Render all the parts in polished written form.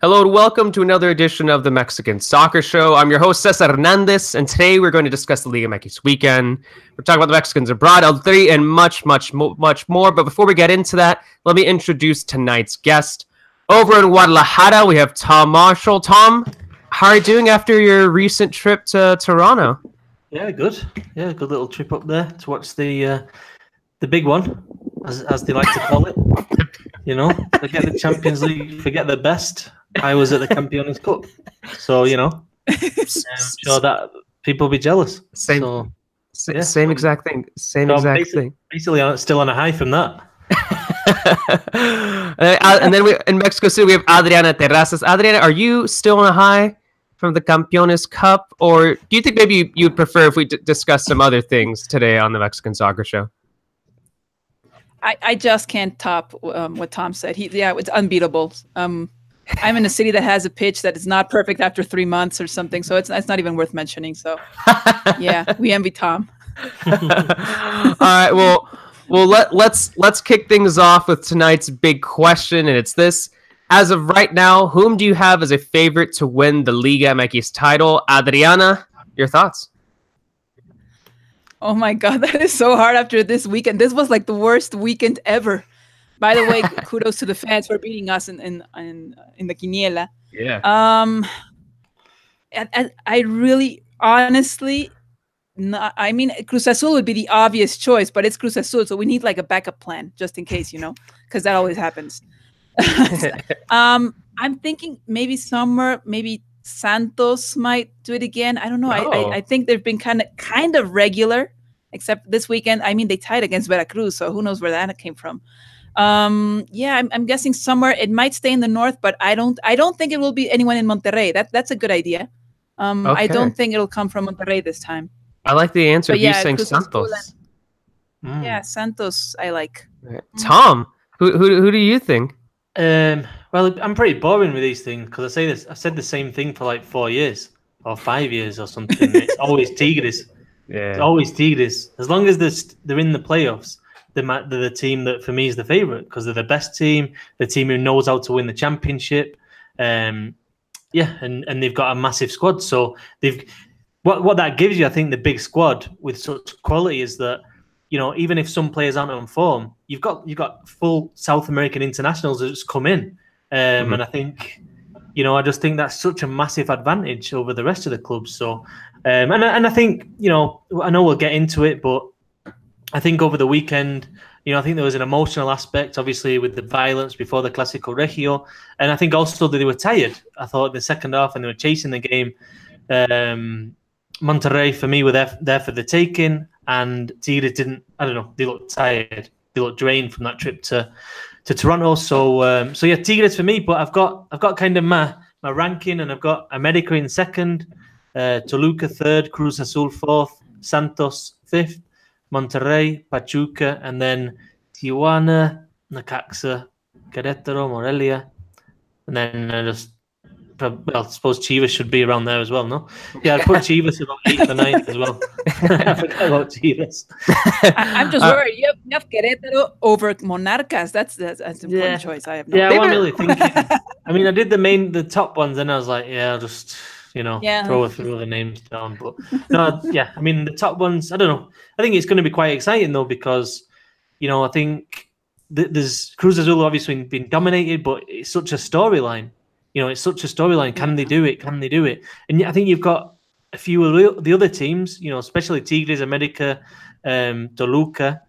Hello and welcome to another edition of the Mexican Soccer Show. I'm your host, Cesar Hernandez, and today we're going to discuss the Liga MX weekend. We're talking about the Mexicans abroad, L3, and much more. But before we get into that, let me introduce tonight's guest. Over in Guadalajara, we have Tom Marshall. Tom, how are you doing after your recent trip to Toronto? Yeah, good. Yeah, good little trip up there to watch the big one, as they like to call it. You know, forget the Champions League, forget the best. I was at the Campeones Cup, so I'm sure that people will be jealous. Same exact thing. Basically, I'm still on a high from that. And then in Mexico City, we have Adriana Terrazas. Adriana, are you still on a high from the Campeones Cup, or do you think maybe you'd prefer if we discuss some other things today on the Mexican Soccer Show? I just can't top what Tom said. It's unbeatable. I'm in a city that has a pitch that is not perfect after 3 months or something, so it's not even worth mentioning. So, yeah, we envy Tom. All right, well, let's kick things off with tonight's big question, and it's this: as of right now, whom do you have as a favorite to win the Liga MX title? Adriana, your thoughts? Oh my God, that is so hard after this weekend. This was like the worst weekend ever. By the way, kudos to the fans for beating us in the Quiniela. Yeah. I really, honestly, Cruz Azul would be the obvious choice, but it's Cruz Azul, so we need like a backup plan just in case, because that always happens. I'm thinking maybe Santos might do it again. I don't know. Oh. I think they've been kind of regular, except this weekend. I mean, they tied against Veracruz, so who knows where that came from. I'm guessing somewhere. It might stay in the north, but I don't think it will be anyone in Monterrey. That's a good idea. Okay. I don't think it'll come from Monterrey this time. I like the answer. But You saying Cruz Santos. Yeah, Santos. I like. Tom, who do you think? Well, I'm pretty boring with these things because I said the same thing for like 4 years or 5 years or something. It's always Tigres. Yeah. It's always Tigres. As long as they're in the playoffs, they're the team that for me is the favorite because they're the best team, the team who knows how to win the championship. And they've got a massive squad. So what that gives you, I think, the big squad with such quality is that, even if some players aren't on form, you've got full South American internationals that just come in. And I think, I just think that's such a massive advantage over the rest of the clubs. So, and I think, I know we'll get into it, but I think over the weekend, I think there was an emotional aspect, obviously, with the violence before the Clasico Regio. And I think also that they were tired. I thought the second half, and they were chasing the game. Monterrey, for me, were there for the taking. And Tigres didn't, I don't know, they looked tired. They looked drained from that trip to Toronto. So Tigres for me. But I've got kind of my ranking, and I've got America in second, Toluca third, Cruz Azul fourth, Santos fifth, Monterrey, Pachuca, and then Tijuana, Necaxa, Querétaro, Morelia, and then I suppose Chivas should be around there as well, no? Yeah, I'd put Chivas about 8th or 9th as well. I forgot about Chivas. I'm just worried. You have Querétaro over Monarcas. That's an important choice. I have no idea. I wasn't really thinking. I mean, I did the top ones, and I was like, I'll just throw a few other names down. But no, I mean, the top ones, I don't know. I think it's going to be quite exciting though because, I think there's Cruz Azul obviously been dominated, but it's such a storyline. It's such a storyline. Can they do it? Can they do it? And I think you've got a few of the other teams, especially Tigres, America, Toluca,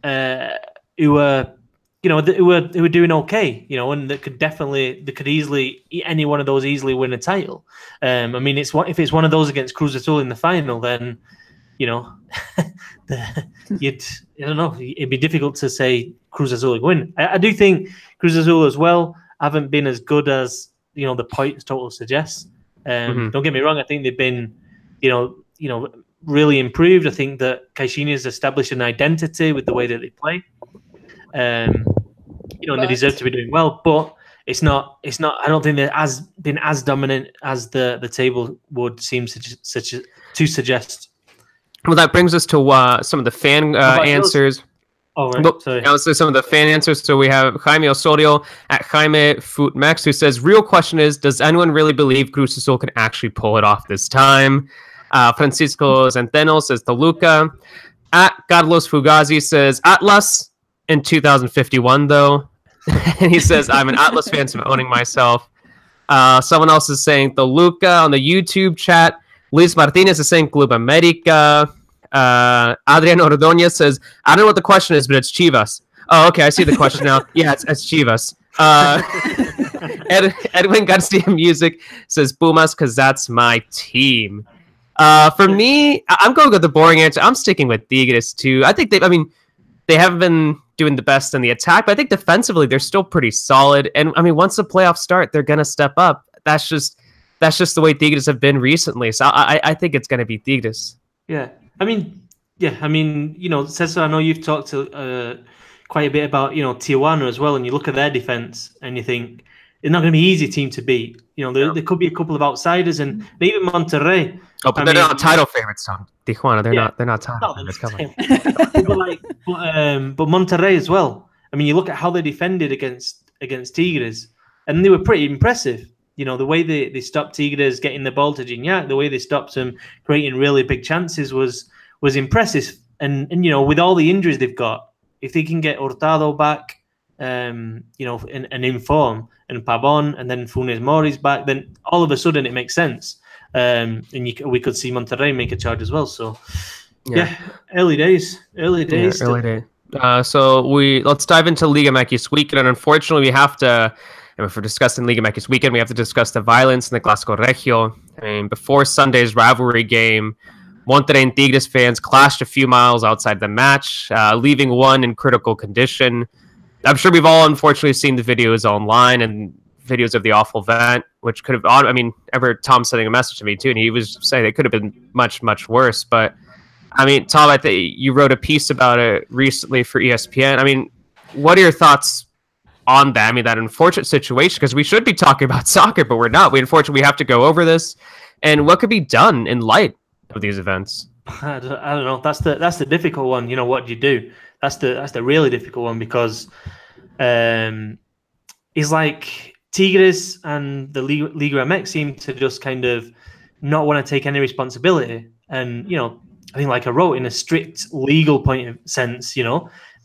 who were doing okay, and they could easily, any one of those easily win a title. I mean, if it's one of those against Cruz Azul in the final, then, I don't know, it'd be difficult to say Cruz Azul would win. I do think Cruz Azul as well haven't been as good as, the points total suggests. Don't get me wrong, I think they've been, really improved. I think that Caixinha has established an identity with the way that they play. And they deserve to be doing well, but it's not. I don't think they've been as dominant as the table would seem to suggest. Well, that brings us to some of the fan answers. Oh, right. Sorry. Let's do some of the fan answers. So we have Jaime Osorio at Jaime Footmex, who says, real question is, does anyone really believe Cruz Azul can actually pull it off this time? Francisco Centeno says Toluca. At Carlos Fugazi says Atlas in 2051, though. And he says, I'm an Atlas fan, so I'm owning myself. Someone else is saying Toluca on the YouTube chat. Luis Martinez is saying Club America. Adrian Ordonez says, I don't know what the question is, but it's Chivas. Oh, okay, I see the question now. Yeah, it's Chivas. Edwin Garcia Music says Pumas because that's my team. For me, I'm going with the boring answer. I'm sticking with Tigres too. I think they haven't been doing the best in the attack, but I think defensively they're still pretty solid. And I mean, once the playoffs start, they're gonna step up. That's just the way Tigres have been recently. So I think it's gonna be Tigres. Yeah. I mean, Cesar, I know you've talked quite a bit about, Tijuana as well, and you look at their defense and you think it's not going to be an easy team to beat. There could be a couple of outsiders, and even Monterrey. Oh, but they're not title favorites, Tom. Tijuana, they're not title favorites. But Monterrey as well. I mean, you look at how they defended against Tigres, and they were pretty impressive. The way they stopped Tigres getting the ball to Gignac, the way they stopped them creating really big chances was impressive. And with all the injuries they've got, if they can get Hurtado back, and in form, and Pavon, and then Funes Mori's back, then all of a sudden it makes sense. And we could see Monterrey make a charge as well. So, early days. So let's dive into Liga MX weekend. And unfortunately, we have to. And if we're discussing Liga MX weekend, we have to discuss the violence in the Clasico Regio. I mean, before Sunday's rivalry game, Monterrey and Tigres fans clashed a few miles outside the match, leaving one in critical condition. I'm sure we've all unfortunately seen the videos online and videos of the awful event, which could have, Tom sending a message to me too, and he was saying it could have been much, much worse. But I mean, Tom, I think you wrote a piece about it recently for ESPN. I mean, what are your thoughts on that? I mean, that unfortunate situation, because we should be talking about soccer, but we're not. We unfortunately have to go over this, and what could be done in light of these events. I don't know. That's the difficult one. What do you do? That's the really difficult one, because it's like Tigres and the Liga MX seem to just kind of not want to take any responsibility. And I think, like I wrote, in a strict legal point of sense,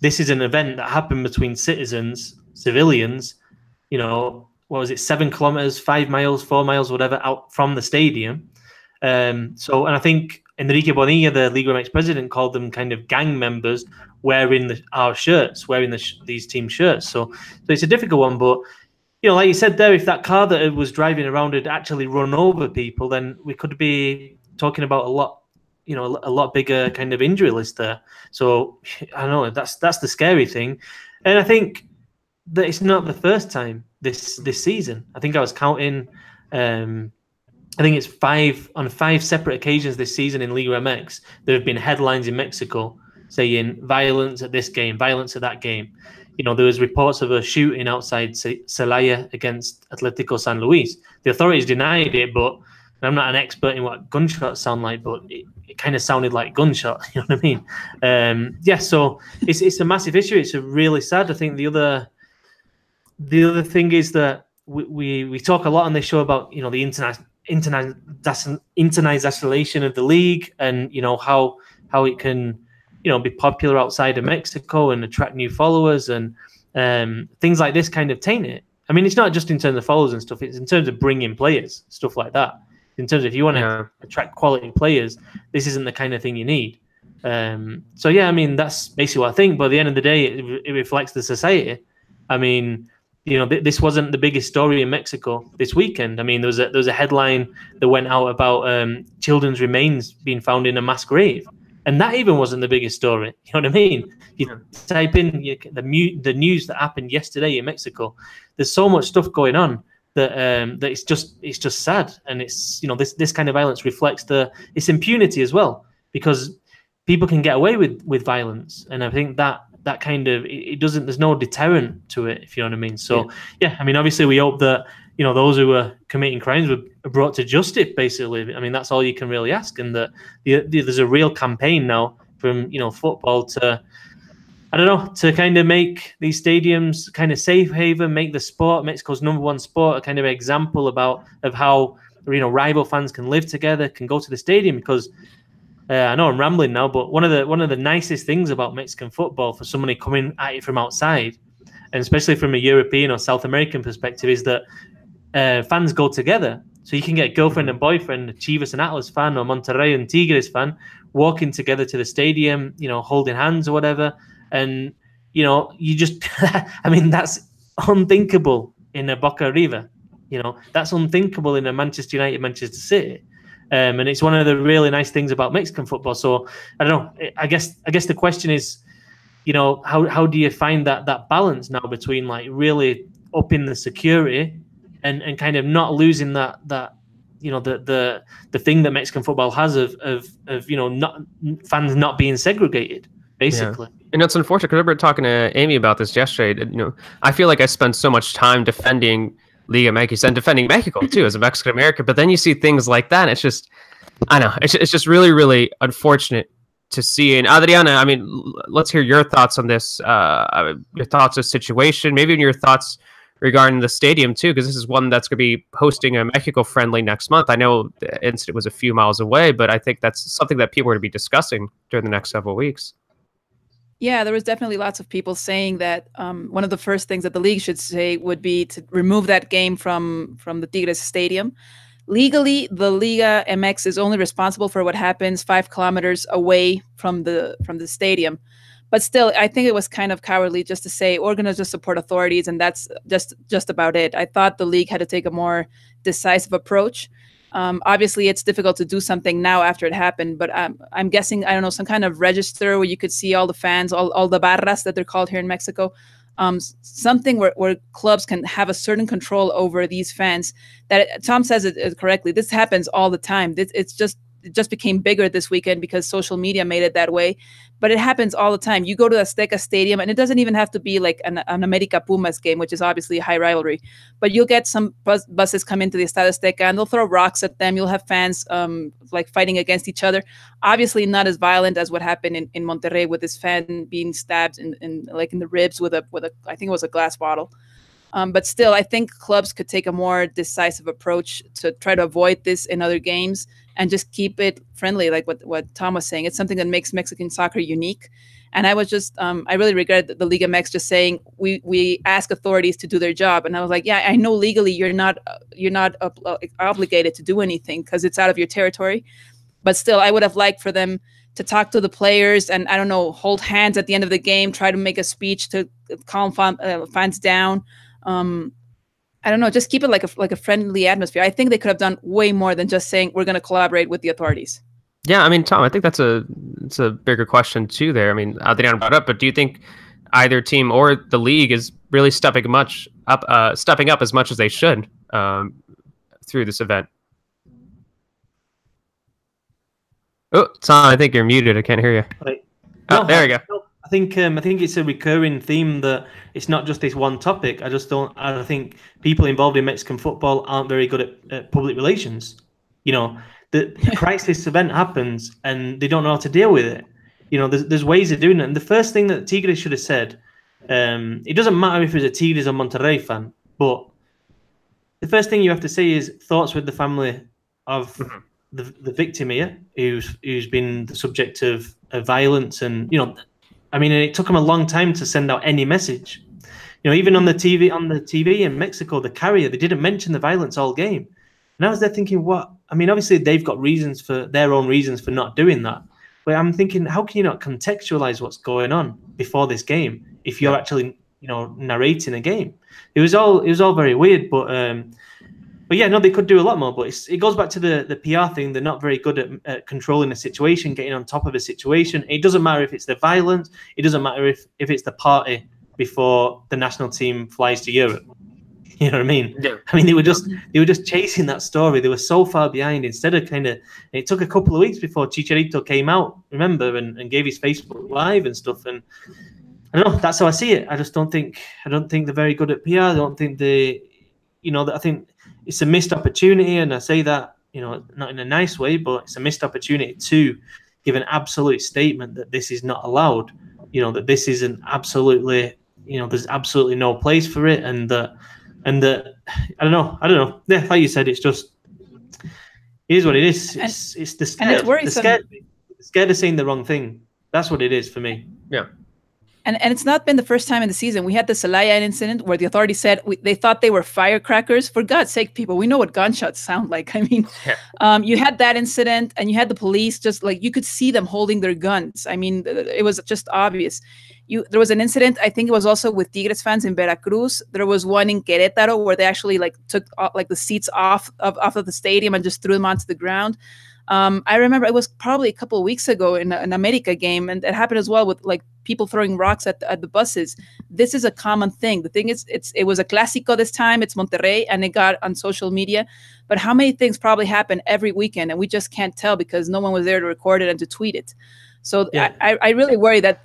this is an event that happened between civilians, what was it, 7 kilometers, 5 miles, 4 miles, whatever, out from the stadium. And I think Enrique Bonilla, the Liga MX president, called them kind of gang members wearing our shirts, wearing these team shirts. So it's a difficult one, but like you said there, if that car that was driving around had actually run over people, then we could be talking about a lot bigger kind of injury list there. So I don't know, that's the scary thing. And I think that it's not the first time this season. I think I was counting, I think it's 5 separate occasions this season in Liga MX. There have been headlines in Mexico saying violence at this game, violence at that game. There was reports of a shooting outside Celaya against Atlético San Luis. The authorities denied it, but I'm not an expert in what gunshots sound like, but it kind of sounded like gunshot. You know what I mean? So it's a massive issue. It's a really sad. I think the other thing is that we talk a lot on this show about the internationalization of the league, and how it can be popular outside of Mexico and attract new followers, and things like this kind of taint it. I mean, it's not just in terms of followers and stuff, it's in terms of bringing players, stuff like that. In terms of, if you want to attract quality players, this isn't the kind of thing you need. I mean, that's basically what I think, but at the end of the day, it reflects the society. I mean, this wasn't the biggest story in Mexico this weekend. I mean, there was a headline that went out about children's remains being found in a mass grave, and that even wasn't the biggest story. You know what I mean? You type in the news that happened yesterday in Mexico. There's so much stuff going on that it's just sad, and it's this kind of violence reflects its impunity as well, because people can get away with violence, and I think that kind of, it doesn't, there's no deterrent to it, if you know what I mean. So I mean, obviously we hope that those who are committing crimes were brought to justice, basically. I mean, that's all you can really ask, and that there's a real campaign now from football to I don't know, to kind of make these stadiums kind of safe haven, make the sport, Mexico's #1 sport, a kind of example of how, you know, rival fans can live together, can go to the stadium. Because I know I'm rambling now, but one of the nicest things about Mexican football for somebody coming at it from outside, and especially from a European or South American perspective, is that fans go together. So you can get girlfriend and boyfriend, a Chivas and Atlas fan, or Monterrey and Tigres fan, walking together to the stadium, you know, holding hands or whatever. And, you know, you just, I mean, that's unthinkable in a Boca River. You know, that's unthinkable in a Manchester United, Manchester City. And it's one of the really nice things about Mexican football. So I don't know. I guess the question is, you know, how do you find that balance now between like really upping the security and kind of not losing that you know, the thing that Mexican football has of you know, not fans not being segregated, basically. Yeah. And it's unfortunate because I remember talking to Amy about this yesterday. You know, I feel like I spend so much time defending Liga MX and defending Mexico too as a Mexican American, but then you see things like that, and it's just, I know, it's just really, really unfortunate to see. And Adriana, I mean, let's hear your thoughts on this, your thoughts of the situation, maybe even your thoughts regarding the stadium too, because this is one that's going to be hosting a Mexico friendly next month. I know the incident was a few miles away, but I think that's something that people are going to be discussing during the next several weeks. Yeah, there was definitely lots of people saying that one of the first things that the league should say would be to remove that game from the Tigres stadium. Legally, the Liga MX is only responsible for what happens 5 kilometers away from the stadium. But still, I think it was kind of cowardly just to say we're going to just support authorities, and that's just about it. I thought the league had to take a more decisive approach. Obviously, it's difficult to do something now after it happened, but I'm guessing, I don't know, some kind of register where you could see all the fans, all the barras that they're called here in Mexico, something where clubs can have a certain control over these fans. That Tom says it correctly. This happens all the time. It just became bigger this weekend because social media made it that way. But it happens all the time. You go to the Azteca Stadium, and it doesn't even have to be like an America Pumas game, which is obviously a high rivalry. But you'll get some buses come into the Estadio Azteca, and they'll throw rocks at them. You'll have fans like fighting against each other. Obviously, not as violent as what happened in Monterrey with this fan being stabbed in the ribs with a I think it was a glass bottle. But still, I think clubs could take a more decisive approach to try to avoid this in other games and just keep it friendly, like what Tom was saying. It's something that makes Mexican soccer unique. And I was just, I really regret the Liga MX just saying we ask authorities to do their job. And I was like, yeah, I know legally you're not obligated to do anything because it's out of your territory. But still, I would have liked for them to talk to the players and, I don't know, hold hands at the end of the game, try to make a speech to calm fans down. I don't know, just keep it like a friendly atmosphere. I think they could have done way more than just saying we're going to collaborate with the authorities. Yeah, I mean, Tom, I think it's a bigger question too there. I mean, Adriana brought up, but do you think either team or the league is really stepping up as much as they should through this event? Oh, Tom, I think you're muted. I can't hear you. Right. No, there we go. I think it's a recurring theme that it's not just this one topic. I think people involved in Mexican football aren't very good at public relations. You know, the crisis event happens and they don't know how to deal with it. You know, there's ways of doing it. And the first thing that Tigres should have said, it doesn't matter if it was a Tigres or Monterrey fan, but the first thing you have to say is thoughts with the family of the victim here, who's been the subject of violence. And, you know, I mean, it took them a long time to send out any message. You know, even on the TV in Mexico, the carrier, they didn't mention the violence all game. And I was there thinking, what? I mean, obviously they've got their own reasons for not doing that. But I'm thinking, how can you not contextualize what's going on before this game if you're actually, you know, narrating a game? It was all very weird, but yeah, no, they could do a lot more. But it goes back to the PR thing. They're not very good at controlling a situation, getting on top of a situation. It doesn't matter if it's the violence. It doesn't matter if it's the party before the national team flies to Europe. You know what I mean? Yeah. I mean, they were just chasing that story. They were so far behind. Instead of it took a couple of weeks before Chicharito came out, remember, and gave his Facebook Live and stuff. And I don't know. That's how I see it. I don't think they're very good at PR. I don't think I think it's a missed opportunity, and I say that, you know, not in a nice way, but it's a missed opportunity to give an absolute statement that this is not allowed. that this isn't absolutely, there's absolutely no place for it, and that I don't know. Yeah, like you said, it's just, it is what it is. It's the scared. And it's scared of saying the wrong thing. That's what it is for me. Yeah. And it's not been the first time in the season. We had the Celaya incident where the authorities said they thought they were firecrackers. For God's sake, people, we know what gunshots sound like. I mean, you had that incident, and you had the police just like, you could see them holding their guns. I mean, it was just obvious. There was an incident, I think it was also with Tigres fans in Veracruz. There was one in Querétaro where they actually like took like the seats off of the stadium and just threw them onto the ground. I remember it was probably a couple of weeks ago in an America game, and it happened as well with like people throwing rocks at the buses. This is a common thing. The thing is, it was a Clasico this time. It's Monterrey, and it got on social media. But how many things probably happen every weekend, and we just can't tell because no one was there to record it and to tweet it. So yeah. I really worry that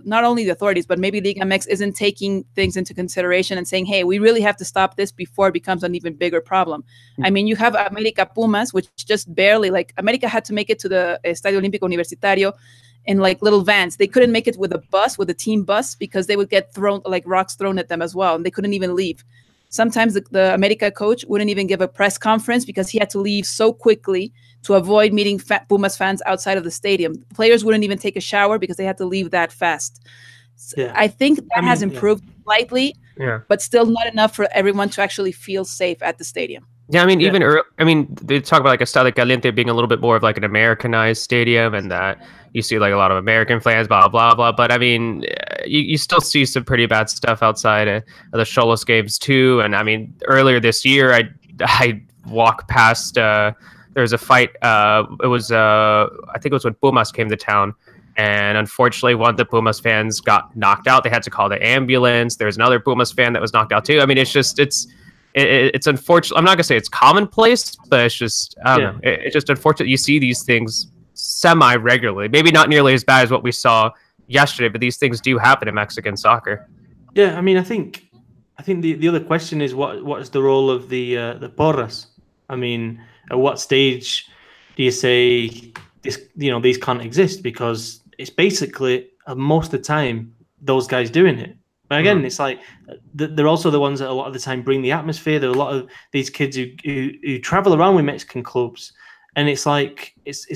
not only the authorities, but maybe Liga MX isn't taking things into consideration and saying, hey, we really have to stop this before it becomes an even bigger problem. I mean, you have America Pumas, which just barely, like, America had to make it to the Estadio Olímpico Universitario in like little vans. They couldn't make it with a team bus, because they would get rocks thrown at them as well, and they couldn't even leave. Sometimes the America coach wouldn't even give a press conference because he had to leave so quickly to avoid meeting Pumas fans outside of the stadium. Players wouldn't even take a shower because they had to leave that fast. Yeah. I think that has improved slightly, but still not enough for everyone to actually feel safe at the stadium. Yeah, I mean, even they talk about like Estadio Caliente being a little bit more of like an Americanized stadium, and that you see like a lot of American fans, blah blah blah. But I mean, you still see some pretty bad stuff outside of the Xolos games too. And I mean, earlier this year, I walked past. There was a fight. It was I think it was when Pumas came to town. And unfortunately, one of the Pumas fans got knocked out. They had to call the ambulance. There's another Pumas fan that was knocked out too. I mean, it's unfortunate. I'm not gonna say it's commonplace, but it's just I don't know. It's just unfortunate you see these things semi-regularly. Maybe not nearly as bad as what we saw yesterday, but these things do happen in Mexican soccer. Yeah, I mean, I think the other question is what is the role of the porras? I mean, at what stage do you say these can't exist? Because it's basically most of the time those guys doing it. But again, it's like they're also the ones that a lot of the time bring the atmosphere. There are a lot of these kids who travel around with Mexican clubs, and it's like it's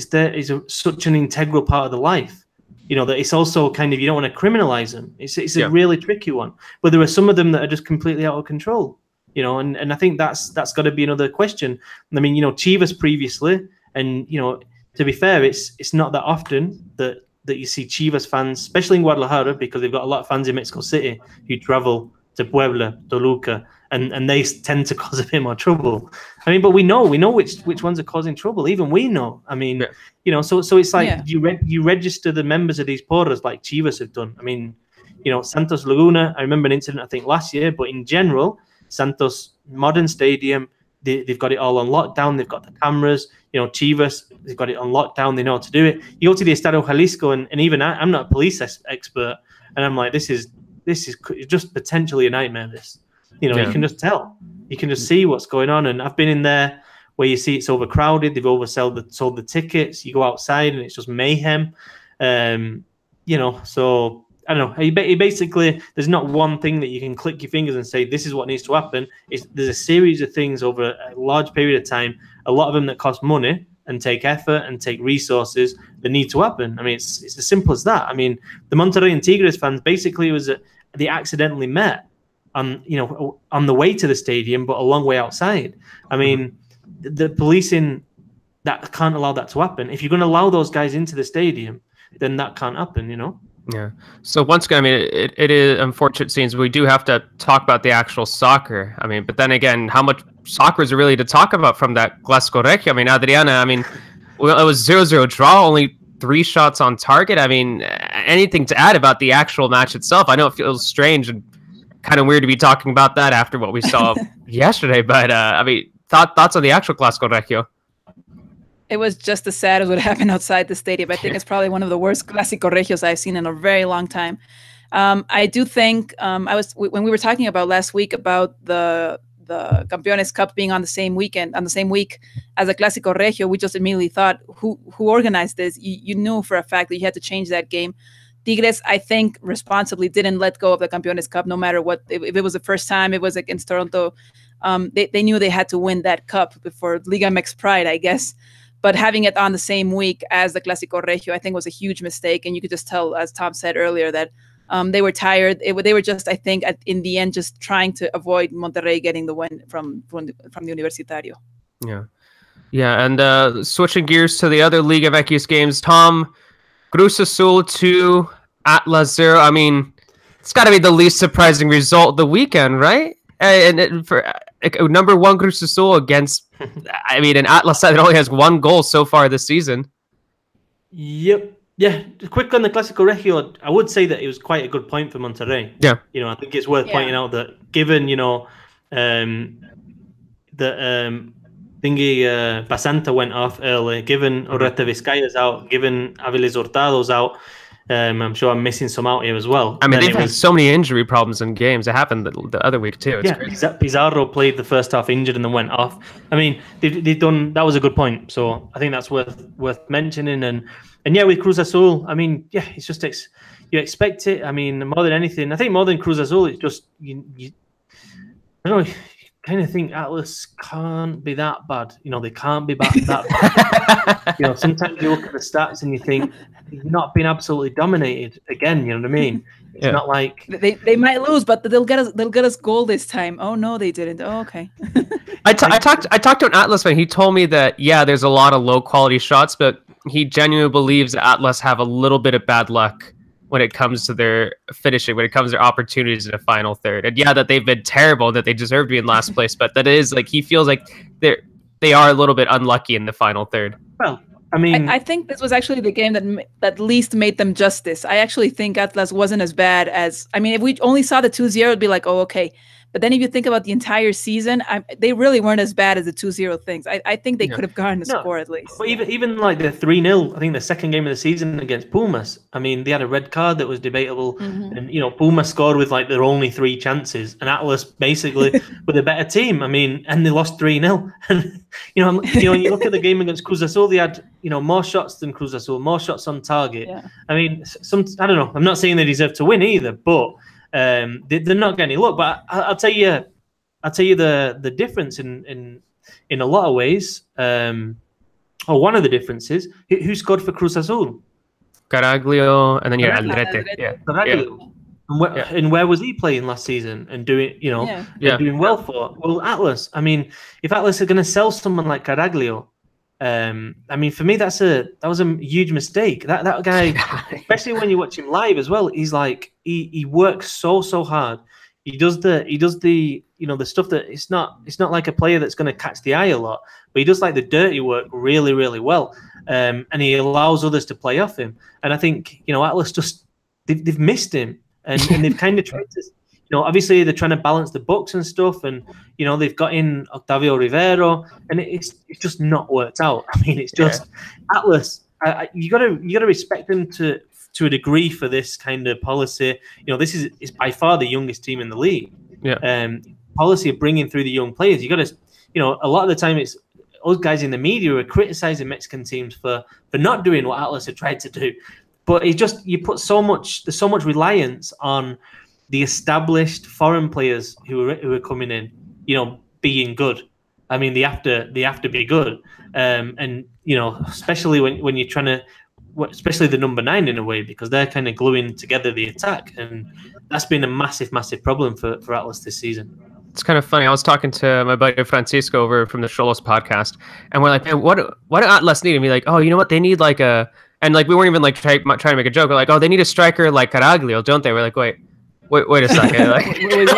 such an integral part of the life. That it's also kind of, you don't want to criminalize them. It's a really tricky one. But there are some of them that are just completely out of control. And I think that's got to be another question. I mean, Chivas previously, and to be fair, it's not that often that you see Chivas fans, especially in Guadalajara, because they've got a lot of fans in Mexico City who travel to Puebla, Toluca, and they tend to cause a bit more trouble. I mean, but we know which ones are causing trouble. Even we know. I mean, so it's like you register the members of these porras like Chivas have done. I mean, Santos Laguna, I remember an incident, I think last year, but in general, Santos modern stadium, they've got it all on lockdown. They've got the cameras. Chivas, they've got it on lockdown. They know how to do it. You go to the Estadio Jalisco, and even I'm not a police expert, and I'm like, this is just potentially a nightmare. You can just tell. You can just see what's going on. And I've been in there where you see it's overcrowded. They've sold the tickets. You go outside and it's just mayhem. So I don't know. Basically, there's not one thing that you can click your fingers and say, this is what needs to happen. There's a series of things over a large period of time, a lot of them that cost money and take effort and take resources that need to happen. I mean, it's as simple as that. I mean, the Monterrey and Tigres fans, basically, they accidentally met on the way to the stadium, but a long way outside. I mean, the policing, that can't allow that to happen. If you're going to allow those guys into the stadium, then that can't happen, Yeah. So once again, I mean, it is unfortunate scenes. We do have to talk about the actual soccer. I mean, but then again, how much soccer is there really to talk about from that Clasico Regio? I mean, Adriana, I mean, well, it was 0-0 draw, only 3 shots on target. I mean, anything to add about the actual match itself? I know it feels strange and kind of weird to be talking about that after what we saw yesterday, but I mean, thoughts on the actual Clasico Regio? It was just as sad as what happened outside the stadium. I think it's probably one of the worst Clasico Regios I've seen in a very long time. I do think when we were talking about last week about the Campeones Cup being on the same week as the Clasico Regio, we just immediately thought, who organized this? You knew for a fact that you had to change that game. Tigres, I think, responsibly didn't let go of the Campeones Cup, no matter what. If it was the first time, it was against Toronto. They knew they had to win that cup before Liga MX pride, I guess. But having it on the same week as the Clasico Regio, I think, was a huge mistake. And you could just tell, as Tom said earlier, that they were tired. They were just, I think, in the end, just trying to avoid Monterrey getting the win from the Universitario. Yeah. Yeah, and switching gears to the other Liga MX games, Tom, Cruz Azul 2, Atlas 0. I mean, it's got to be the least surprising result of the weekend, right? And for number 1 Cruz Azul against, I mean, an Atlas side that only has 1 goal so far this season. Yep. Yeah, quick on the Clasico Regio, I would say that it was quite a good point for Monterrey. Yeah. You know, I think it's worth pointing out that given, you know, Basanta went off early, given Oreta Vizcaya's out, given Aviles Hurtado's out, I'm sure I'm missing some out here as well. I mean, they've had so many injury problems in games. It happened the other week too. It's crazy. Pizarro played the first half injured and then went off. I mean, they've done, that was a good point. So I think that's worth mentioning. And yeah, with Cruz Azul, I mean, yeah, it's just you expect it. I mean, more than anything, I think more than Cruz Azul, it's just you I don't know. Kind of think Atlas can't be that bad. You know, they can't be that bad. You know, sometimes you look at the stats and you think you've not been absolutely dominated again. You know what I mean? It's not like they might lose, but they'll get us goal this time. Oh no, they didn't. Oh, okay. I talked to an Atlas fan. He told me that there's a lot of low quality shots, but he genuinely believes that Atlas have a little bit of bad luck when it comes to their finishing, when it comes to their opportunities in the final third. And that they've been terrible, that they deserve to be in last place, but that is like, he feels like they are a little bit unlucky in the final third. Well, I mean, I think this was actually the game that least made them justice. I actually think Atlas wasn't as bad as, I mean, if we only saw the 2-0, it'd be like, oh, okay. But then if you think about the entire season, they really weren't as bad as the 2-0 things. I think they could have gotten a score at least. But even like the 3-0, I think the second game of the season against Pumas, I mean, they had a red card that was debatable. And, you know, Pumas scored with like their only 3 chances. And Atlas basically with a better team. I mean, and they lost 3-0. And, you know, when you look at the game against Cruz Azul, they had, you know, more shots than Cruz Azul, more shots on target. Yeah. I mean, I don't know. I'm not saying they deserve to win either, but they're not getting any luck. But I'll tell you the difference in a lot of ways. Or one of the differences. Who scored for Cruz Azul? Caraglio, and then Aldrete. Yeah. Caraglio. And where was he playing last season and doing, you know, doing well for? Well, Atlas. I mean, if Atlas are going to sell someone like Caraglio, I mean, for me, that was a huge mistake. That guy, especially when you watch him live as well, he's like he works so hard. He does the you know, the stuff that it's not like a player that's going to catch the eye a lot, but he does like the dirty work really well, and he allows others to play off him. And I think, you know, Atlas just they've missed him, and they've kind of tried to. You know, obviously they're trying to balance the books and stuff, and you know they've got in Octavio Rivero, and it's just not worked out. I mean, it's just Atlas. You gotta respect them to a degree for this kind of policy. You know, this is by far the youngest team in the league. Yeah. Policy of bringing through the young players. You gotta, you know, a lot of the time it's us guys in the media who are criticizing Mexican teams for not doing what Atlas have tried to do, but it's just there's so much reliance on the established foreign players who are coming in, you know, being good. I mean, they have to be good, and you know, especially when you're trying to, especially the number 9 in a way, because they're kind of gluing together the attack, and that's been a massive problem for Atlas this season. It's kind of funny. I was talking to my buddy Francisco over from the Xolos podcast, and we're like, man, what do Atlas need? And be like, oh, you know what? They need like and like we weren't even like trying to make a joke. We're like, oh, they need a striker like Caraglio, don't they? We're like, wait a second. Like, wait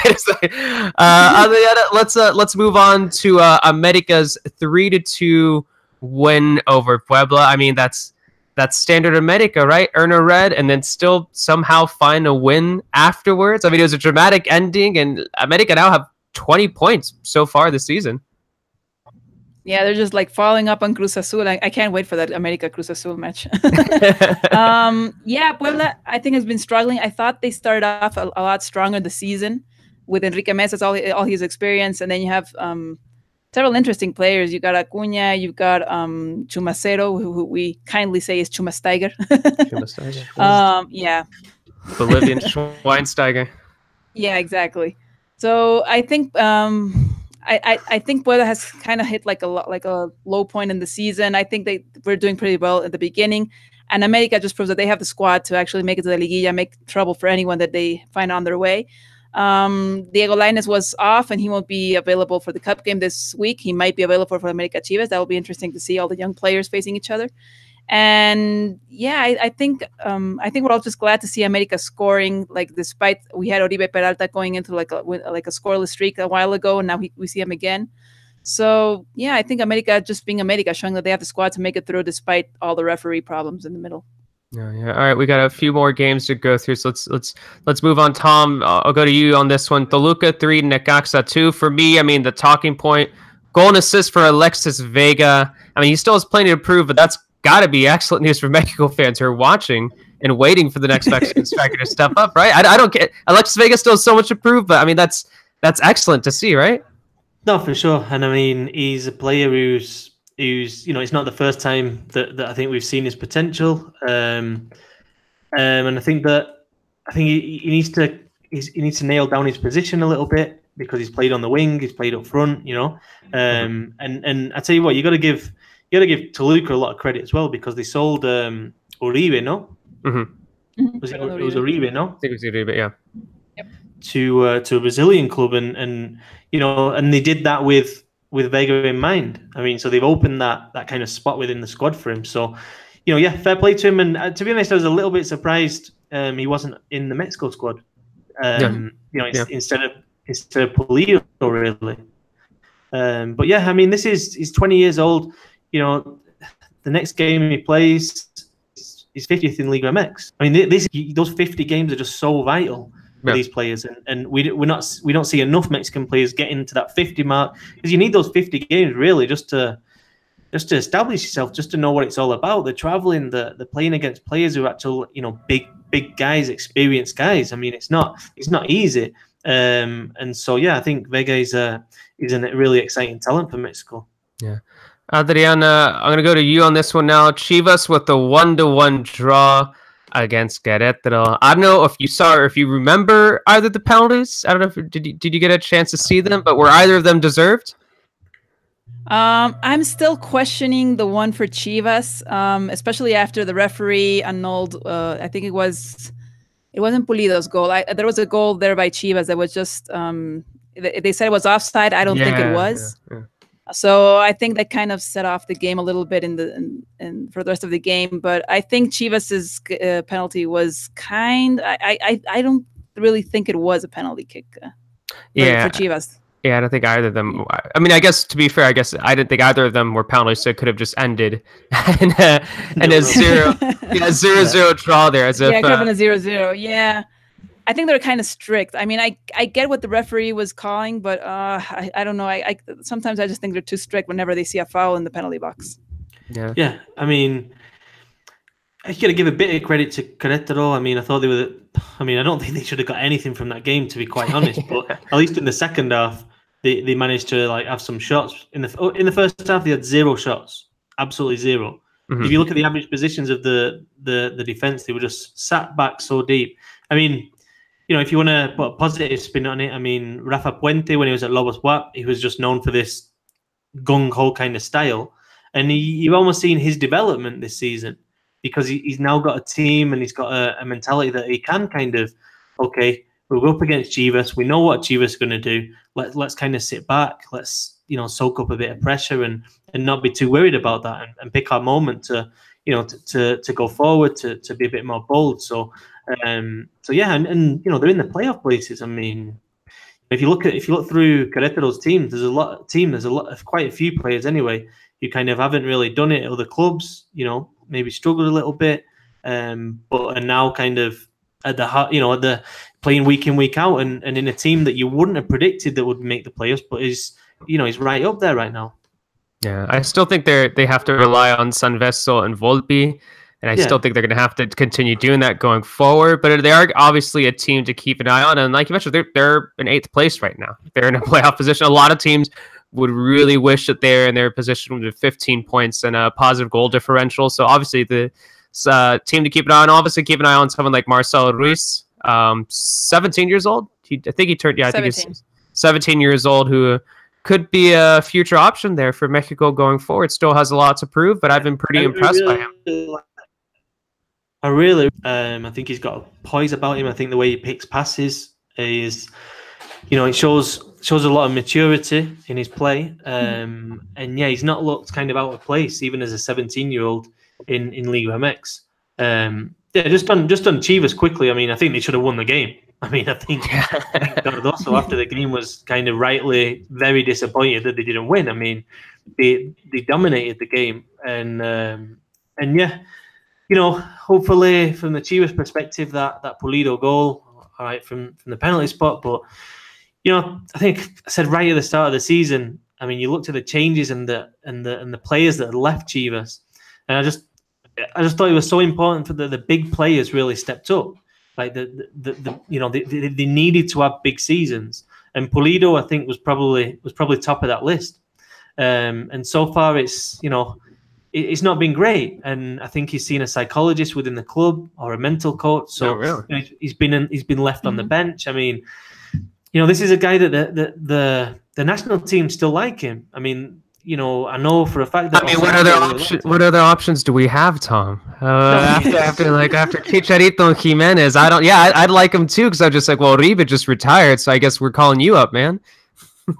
a second. Let's move on to America's 3-2 win over Puebla. I mean, that's standard America, right? Earn a red and then still somehow find a win afterwards. I mean, it was a dramatic ending, and America now have 20 points so far this season. Yeah, they're just like following up on Cruz Azul. I can't wait for that America Cruz Azul match. Yeah, Puebla, I think, has been struggling. I thought they started off a lot stronger the season with Enrique Mesa, all his experience, and then you have several interesting players. You got Acuna, you've got Chumacero, who we kindly say is Chumasteiger. Chumasteiger. Yeah. Bolivian Schweinsteiger. Yeah, exactly. So I think I think Puebla has kind of hit like a low point in the season. I think they were doing pretty well at the beginning, and America just proves that they have the squad to actually make it to the Liguilla, make trouble for anyone that they find on their way. Diego Lainez was off, and he won't be available for the Cup game this week. He might be available for America Chivas. That will be interesting to see all the young players facing each other. And yeah, I think we're all just glad to see America scoring. Like, despite we had Oribe Peralta going into like a scoreless streak a while ago, and now we see him again. So yeah, I think America just being America, showing that they have the squad to make it through despite all the referee problems in the middle. Yeah. All right, we got a few more games to go through, so let's move on. Tom, I'll go to you on this one. Toluca 3, Necaxa 2. For me, I mean, the talking point, goal and assist for Alexis Vega. I mean, he still has plenty to prove, but that's got to be excellent news for Mexico fans who are watching and waiting for the next Mexican striker to step up, right? I don't get Alexis Vega still has so much to prove, but I mean that's excellent to see, right? No, for sure. And I mean, he's a player who's it's not the first time that I think we've seen his potential. And I think he needs to nail down his position a little bit, because he's played on the wing, he's played up front, And I tell you what, you got to give Toluca a lot of credit as well, because they sold Uribe, no? Mm-hmm. It was Uribe, no? I think it was Uribe, yeah. Yep. To a Brazilian club, and they did that with Vega in mind. I mean, so they've opened that kind of spot within the squad for him. So, fair play to him. And to be honest, I was a little bit surprised he wasn't in the Mexico squad. Instead of Pulido, really. But yeah, I mean, he's 20 years old. The next game he plays, he's 50th in Liga MX. I mean, those 50 games are just so vital for these players, and we don't see enough Mexican players getting to that 50 mark, because you need those 50 games really just to establish yourself, just to know what it's all about. They're traveling, they're playing against players who are actual, big guys, experienced guys. I mean, it's not easy. And so yeah, I think Vega is a really exciting talent for Mexico. Yeah. Adriana, I'm going to go to you on this one now. Chivas with the 1-1 draw against Querétaro. I don't know if you saw or if you remember either the penalties. I don't know if did you get a chance to see them, but were either of them deserved? I'm still questioning the one for Chivas, especially after the referee annulled. I think it wasn't Pulido's goal. There was a goal there by Chivas that was just they said it was offside. I don't think it was. Yeah. So I think that kind of set off the game a little bit for the rest of the game. But I think Chivas's penalty was I don't really think it was a penalty kick. For Chivas. Yeah, I don't think either of them. I mean, I guess to be fair, I didn't think either of them were penalties, so it could have just ended in a 0-0 draw there. It could have been a 0-0. Yeah. I think they're kind of strict. I mean, I get what the referee was calling, but I don't know. I sometimes I just think they're too strict whenever they see a foul in the penalty box. Yeah. Yeah. I mean, I got to give a bit of credit to Querétaro. I mean, I thought I don't think they should have got anything from that game, to be quite honest. But at least in the second half, they managed to have some shots. In the first half, they had 0 shots, absolutely 0. Mm-hmm. If you look at the average positions of the defense, they were just sat back so deep. I mean, if you want to put a positive spin on it, I mean, Rafa Puente, when he was at Lobos WAP, he was just known for this gung-ho kind of style. And you've almost seen his development this season, because he's now got a team and he's got a mentality that he can kind of, okay, we're up against Chivas. We know what Chivas are going to do. Let's kind of sit back. Let's, soak up a bit of pressure and not be too worried about that, and pick our moment to go forward, to be a bit more bold. So yeah, and they're in the playoff places. I mean, if you look through Querétaro's team, there's quite a few players anyway who kind of haven't really done it at other clubs. Maybe struggled a little bit, but are now kind of at the playing week in, week out, and in a team that you wouldn't have predicted that would make the playoffs, but is right up there right now. Yeah, I still think they have to rely on Sanveso and Volpi. And I still think they're going to have to continue doing that going forward. But they are obviously a team to keep an eye on. And like you mentioned, they're in 8th place right now. They're in a playoff position. A lot of teams would really wish that they're in their position with 15 points and a positive goal differential. So obviously the team to keep an eye on. Obviously keep an eye on someone like Marcelo Ruiz, 17 years old. I think he turned, I think he's 17 years old, who could be a future option there for Mexico going forward. Still has a lot to prove, but I've been pretty impressed by him. I think he's got a poise about him. I think the way he picks passes is, it shows a lot of maturity in his play. And yeah, he's not looked kind of out of place even as a 17-year-old in Liga MX. Just on Chivas quickly. I mean, I think they should have won the game. I mean, I think Cardoso after the game was kind of rightly very disappointed that they didn't win. I mean, they dominated the game, and yeah, hopefully from the Chivas perspective, that Pulido goal, all right, from the penalty spot. But I think I said right at the start of the season. I mean, you looked at the changes and the players that had left Chivas, and I just thought it was so important for the big players really stepped up. Like they needed to have big seasons, and Pulido I think was probably top of that list. And so far it's not been great, and I think he's seen a psychologist within the club or a mental coach. So really. He's been left on the bench. I mean, this is a guy that the national team still like him. I mean, I know for a fact that. I mean, what other options do we have, Tom? After Chicharito and Jimenez, I'd like him too, because I'm just like, well, Uribe just retired, so I guess we're calling you up, man.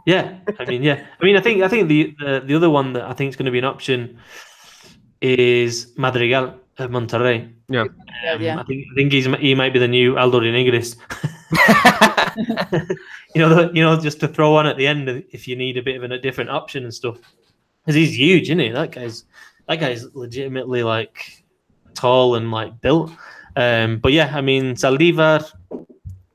I think the other one that I think is going to be an option is Madrigal at Monterrey. Yeah. I think he might be the new Aldo Renegres. Just to throw on at the end if you need a bit of a different option and stuff, because he's huge, isn't he? That guy's legitimately like tall and like built. But yeah, I mean, Zaldívar,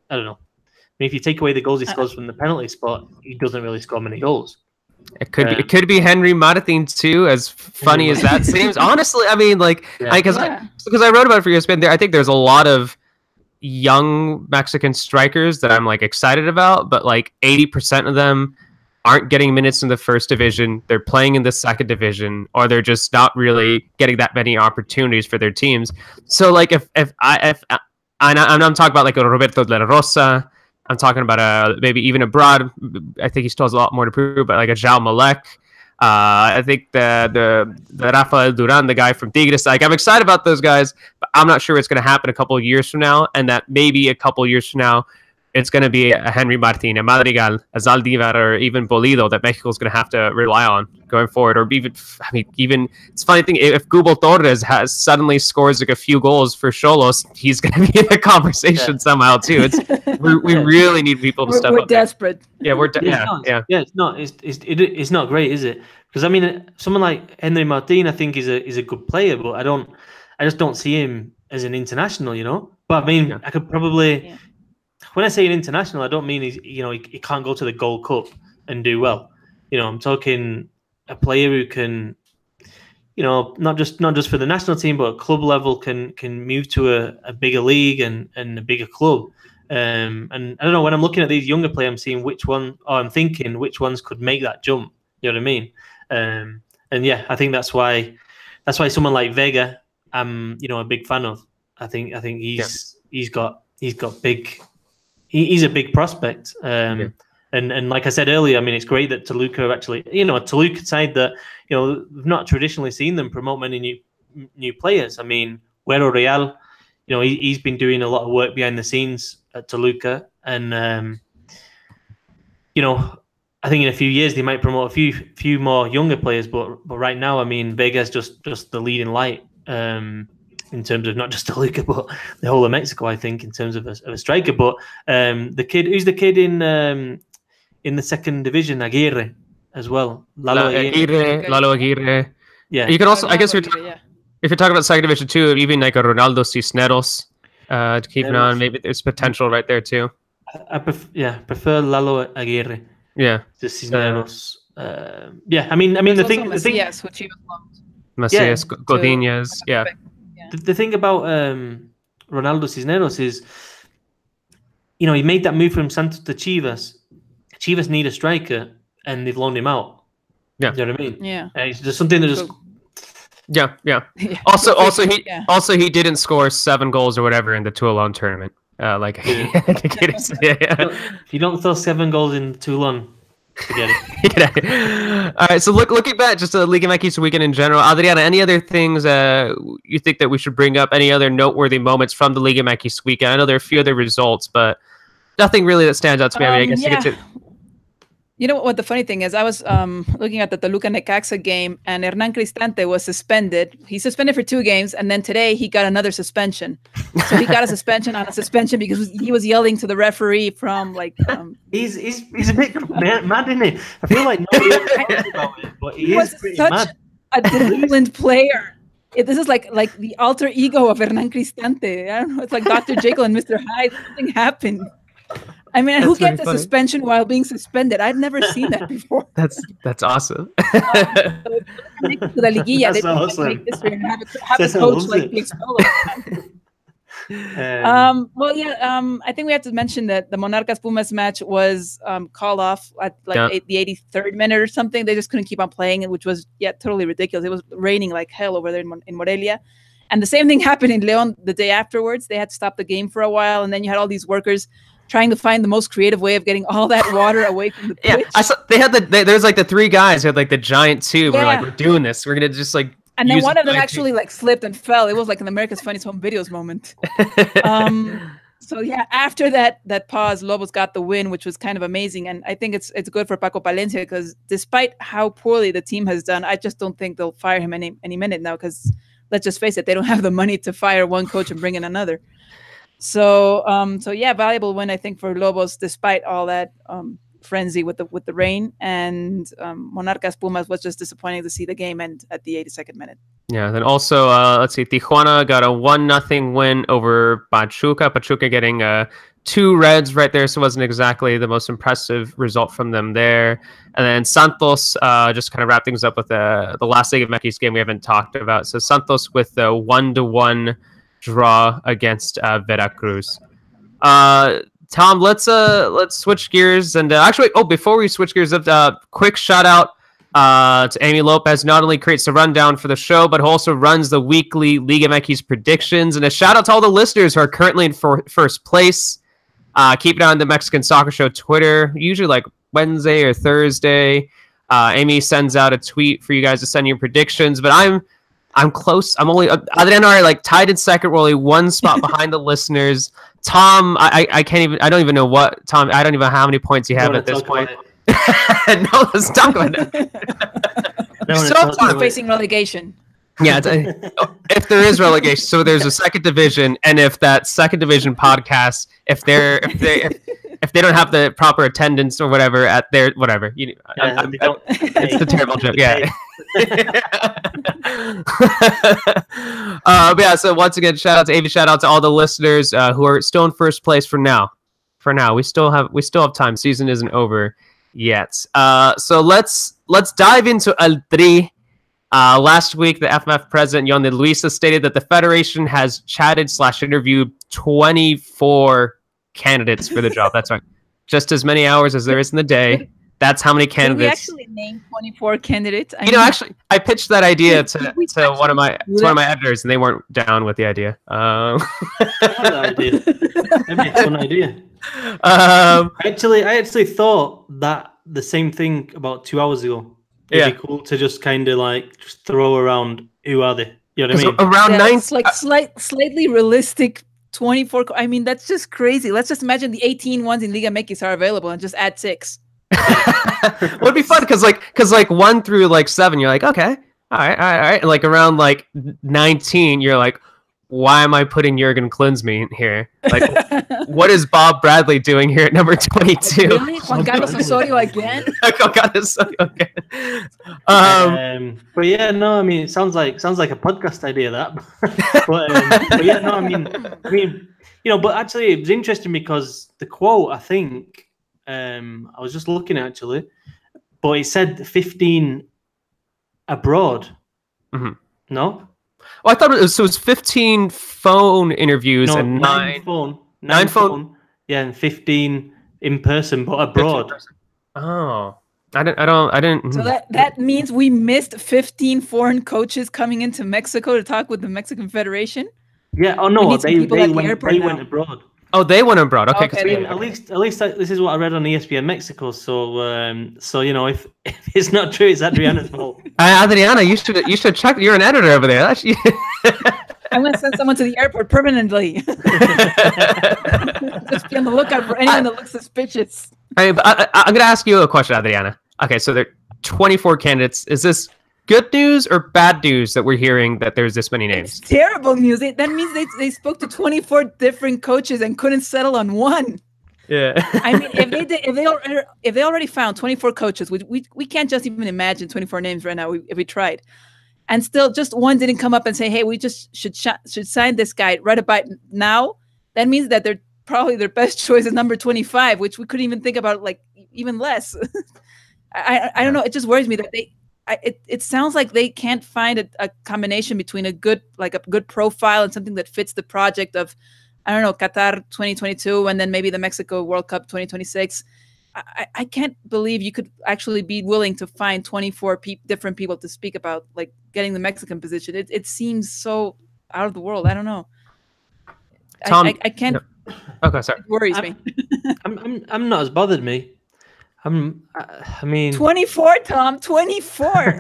I don't know. I mean, if you take away the goals he scores from the penalty spot, he doesn't really score many goals. It could be Henry Martin too, as funny as that seems. Honestly, I mean, because I wrote about it for ESPN there. I think there's a lot of young Mexican strikers that I'm like excited about, but like 80% of them aren't getting minutes in the first division. They're playing in the second division, or they're just not really getting that many opportunities for their teams. So like if I'm talking about like a Roberto de la Rosa, I'm talking about maybe even abroad. I think he still has a lot more to prove, but like a João Malek. I think the Rafael Duran, the guy from Tigres, like I'm excited about those guys, but I'm not sure it's going to happen a couple of years from now, and that maybe a couple of years from now, it's going to be a Henry Martin, a Madrigal, a Zaldívar, or even Pulido that Mexico is going to have to rely on going forward. Or even it's a funny thing, if Gubel Torres suddenly scores like a few goals for Xolos, he's going to be in the conversation somehow too. We really need people to step up. We're desperate. Yeah, it's not great, is it? Because I mean, someone like Henry Martin, I think is a good player, but I just don't see him as an international, But I mean, I could probably. Yeah. When I say an international, I don't mean he can't go to the Gold Cup and do well. I'm talking a player who can, not just for the national team, but at club level can move to a bigger league and a bigger club. And I don't know, when I'm looking at these younger players, I'm thinking which ones could make that jump. You know what I mean? And yeah, I think that's why someone like Vega, I'm a big fan of. I think he's got big. He's a big prospect, and like I said earlier, I mean, it's great that Toluca actually, a Toluca side that we've not traditionally seen them promote many new players. I mean, Güero Real, he's been doing a lot of work behind the scenes at Toluca, and I think in a few years they might promote a few more younger players, but right now, I mean, Vega's just the leading light. In terms of not just Toluca, but the whole of Mexico, I think, in terms of a striker. But who's the kid in the second division, Aguirre, as well. Lalo Aguirre. Yeah. You can also, I guess, if you're talking about second division too, even like a Ronaldo Cisneros to keep an eye on. Maybe there's potential right there too. I prefer Lalo Aguirre. Yeah. To Cisneros. I mean, the thing. Macias, which he was Macias, Godinez, yeah. The thing about Ronaldo Cisneros is, he made that move from Santos to Chivas. Chivas need a striker, and they've loaned him out. Yeah. Do you know what I mean? Yeah. It's just something that just. Yeah. Yeah. Also, he didn't score 7 goals or whatever in the Toulon tournament. If you don't throw 7 goals in Toulon, forget it. All right. So looking back, just the Liga MX weekend in general, Adriana, any other things you think that we should bring up? Any other noteworthy moments from the Liga MX weekend? I know there are a few other results, but nothing really that stands out to me. I mean, I guess You know what the funny thing is? I was looking at the Toluca Necaxa game, and Hernan Cristante was suspended. He's suspended for 2 games, and then today he got another suspension. So he got a suspension on a suspension because he was yelling to the referee from like. He's a bit mad, isn't he? I feel like nobody ever talks about it, but he is pretty mad. A disciplined player. This is like the alter ego of Hernan Cristante. I don't know. It's like Dr. Jekyll and Mr. Hyde. Something happened. I mean, who gets a suspension while being suspended? I've never seen that before. That's awesome. The Liguilla, that's awesome. Make history and have a coach like Big I think we have to mention that the Monarcas Pumas match was called off at the 83rd minute or something. They just couldn't keep on playing it, which was totally ridiculous. It was raining like hell over there in Morelia. And the same thing happened in León the day afterwards. They had to stop the game for a while, and then you had all these workers trying to find the most creative way of getting all that water away from the pitch. Yeah, I saw they had there's like the 3 guys who had like the giant tube. Yeah. We're doing this. We're gonna just like. And then one of them actually like slipped and fell. It was like an America's Funniest Home Videos moment. So yeah, after that pause, Lobos got the win, which was kind of amazing. And I think it's good for Paco Palencia because despite how poorly the team has done, I just don't think they'll fire him any minute now because let's just face it, they don't have the money to fire one coach and bring in another. So valuable win I think for Lobos despite all that frenzy with the rain, and Monarcas Pumas was just disappointing to see the game end at the 82nd minute. Yeah, then also let's see, Tijuana got a 1-0 win over Pachuca. Pachuca getting 2 reds right there, so it wasn't exactly the most impressive result from them there. And then Santos just kind of wrap things up with the last Liga MX game we haven't talked about. So Santos with the 1-1 draw against Veracruz. Tom, let's switch gears and actually, before we switch gears, quick shout out to Amy Lopez. Not only creates the rundown for the show, but also runs the weekly Liga MX predictions. And a shout out to all the listeners who are currently in first place. Keep it on the Mexican Soccer Show Twitter, usually like Wednesday or Thursday. Amy sends out a tweet for you guys to send your predictions, but I'm close. I'm only Adriana and I are like tied in second. We're only 1 spot behind the listeners. Tom, I don't even know how many points you have at this point. No, let's talk about it. He's facing relegation. Yeah, if there is relegation, so there's a second division, and if that second division podcast, if they don't have the proper attendance or whatever at their whatever, it's a terrible joke. Yeah. But yeah, so once again, shout out to Avi, shout out to all the listeners who are still in first place for now. We still have time. Season isn't over yet. So let's dive into El Tri. Last week, the FMF president, Yon de Luisa, stated that the federation has chatted/interviewed 24 candidates for the job. That's right. Just as many hours as there is in the day. That's how many candidates. Did we actually name 24 candidates? Actually, I pitched that idea to one of my editors, and they weren't down with the idea. Fun idea. I actually thought that the same thing about 2 hours ago. It'd be cool to just kind of like just throw around who are they? You know what I mean? Around 9. It's like slightly realistic 24. I mean, that's just crazy. Let's just imagine the 18 ones in Liga MX are available and just add 6. Would be fun because 1 through like 7, you're like, okay, all right. And like around like 19, you're like, why am I putting Jurgen Klinsmann here? Like, what is Bob Bradley doing here at number 22? Really? Juan Carlos Osorio again? But yeah, no, I mean, it sounds like a podcast idea that. but yeah, no, I mean, but actually, it was interesting because the quote, I think, I was just looking actually, but it said 15 abroad. Mm-hmm. No. Oh, I thought it was 15 phone interviews and 9 phone. Yeah, and 15 in person, but abroad. Oh, I didn't. So that means we missed 15 foreign coaches coming into Mexico to talk with the Mexican Federation. Yeah. Oh no, they went abroad. Oh, they went abroad. Okay. At least this is what I read on ESPN Mexico. So you know, if it's not true, it's Adriana's fault. Adriana, you should check. You're an editor over there. I'm going to send someone to the airport permanently. Just be on the lookout for anyone that looks suspicious. I'm going to ask you a question, Adriana. Okay, so there are 24 candidates. Is this good news or bad news that we're hearing that there's this many names? It's terrible news. That means they spoke to 24 different coaches and couldn't settle on one. Yeah. I mean, if they already found 24 coaches, we can't just even imagine 24 names right now if we tried. And still just one didn't come up and say, hey, we just should sign this guy right about now. That means that they're probably their best choice is number 25, which we couldn't even think about, like, even less. I don't know. It just worries me that it sounds like they can't find a combination between a good profile and something that fits the project of, I don't know, Qatar 2022 and then maybe the Mexico World Cup 2026. I can't believe you could actually be willing to find 24 different people to speak about, like, getting the Mexican position. It seems so out of the world. I don't know. Tom, I can't. No. Okay, sorry. It worries me. I'm not as bothered me. I mean 24, Tom, 24.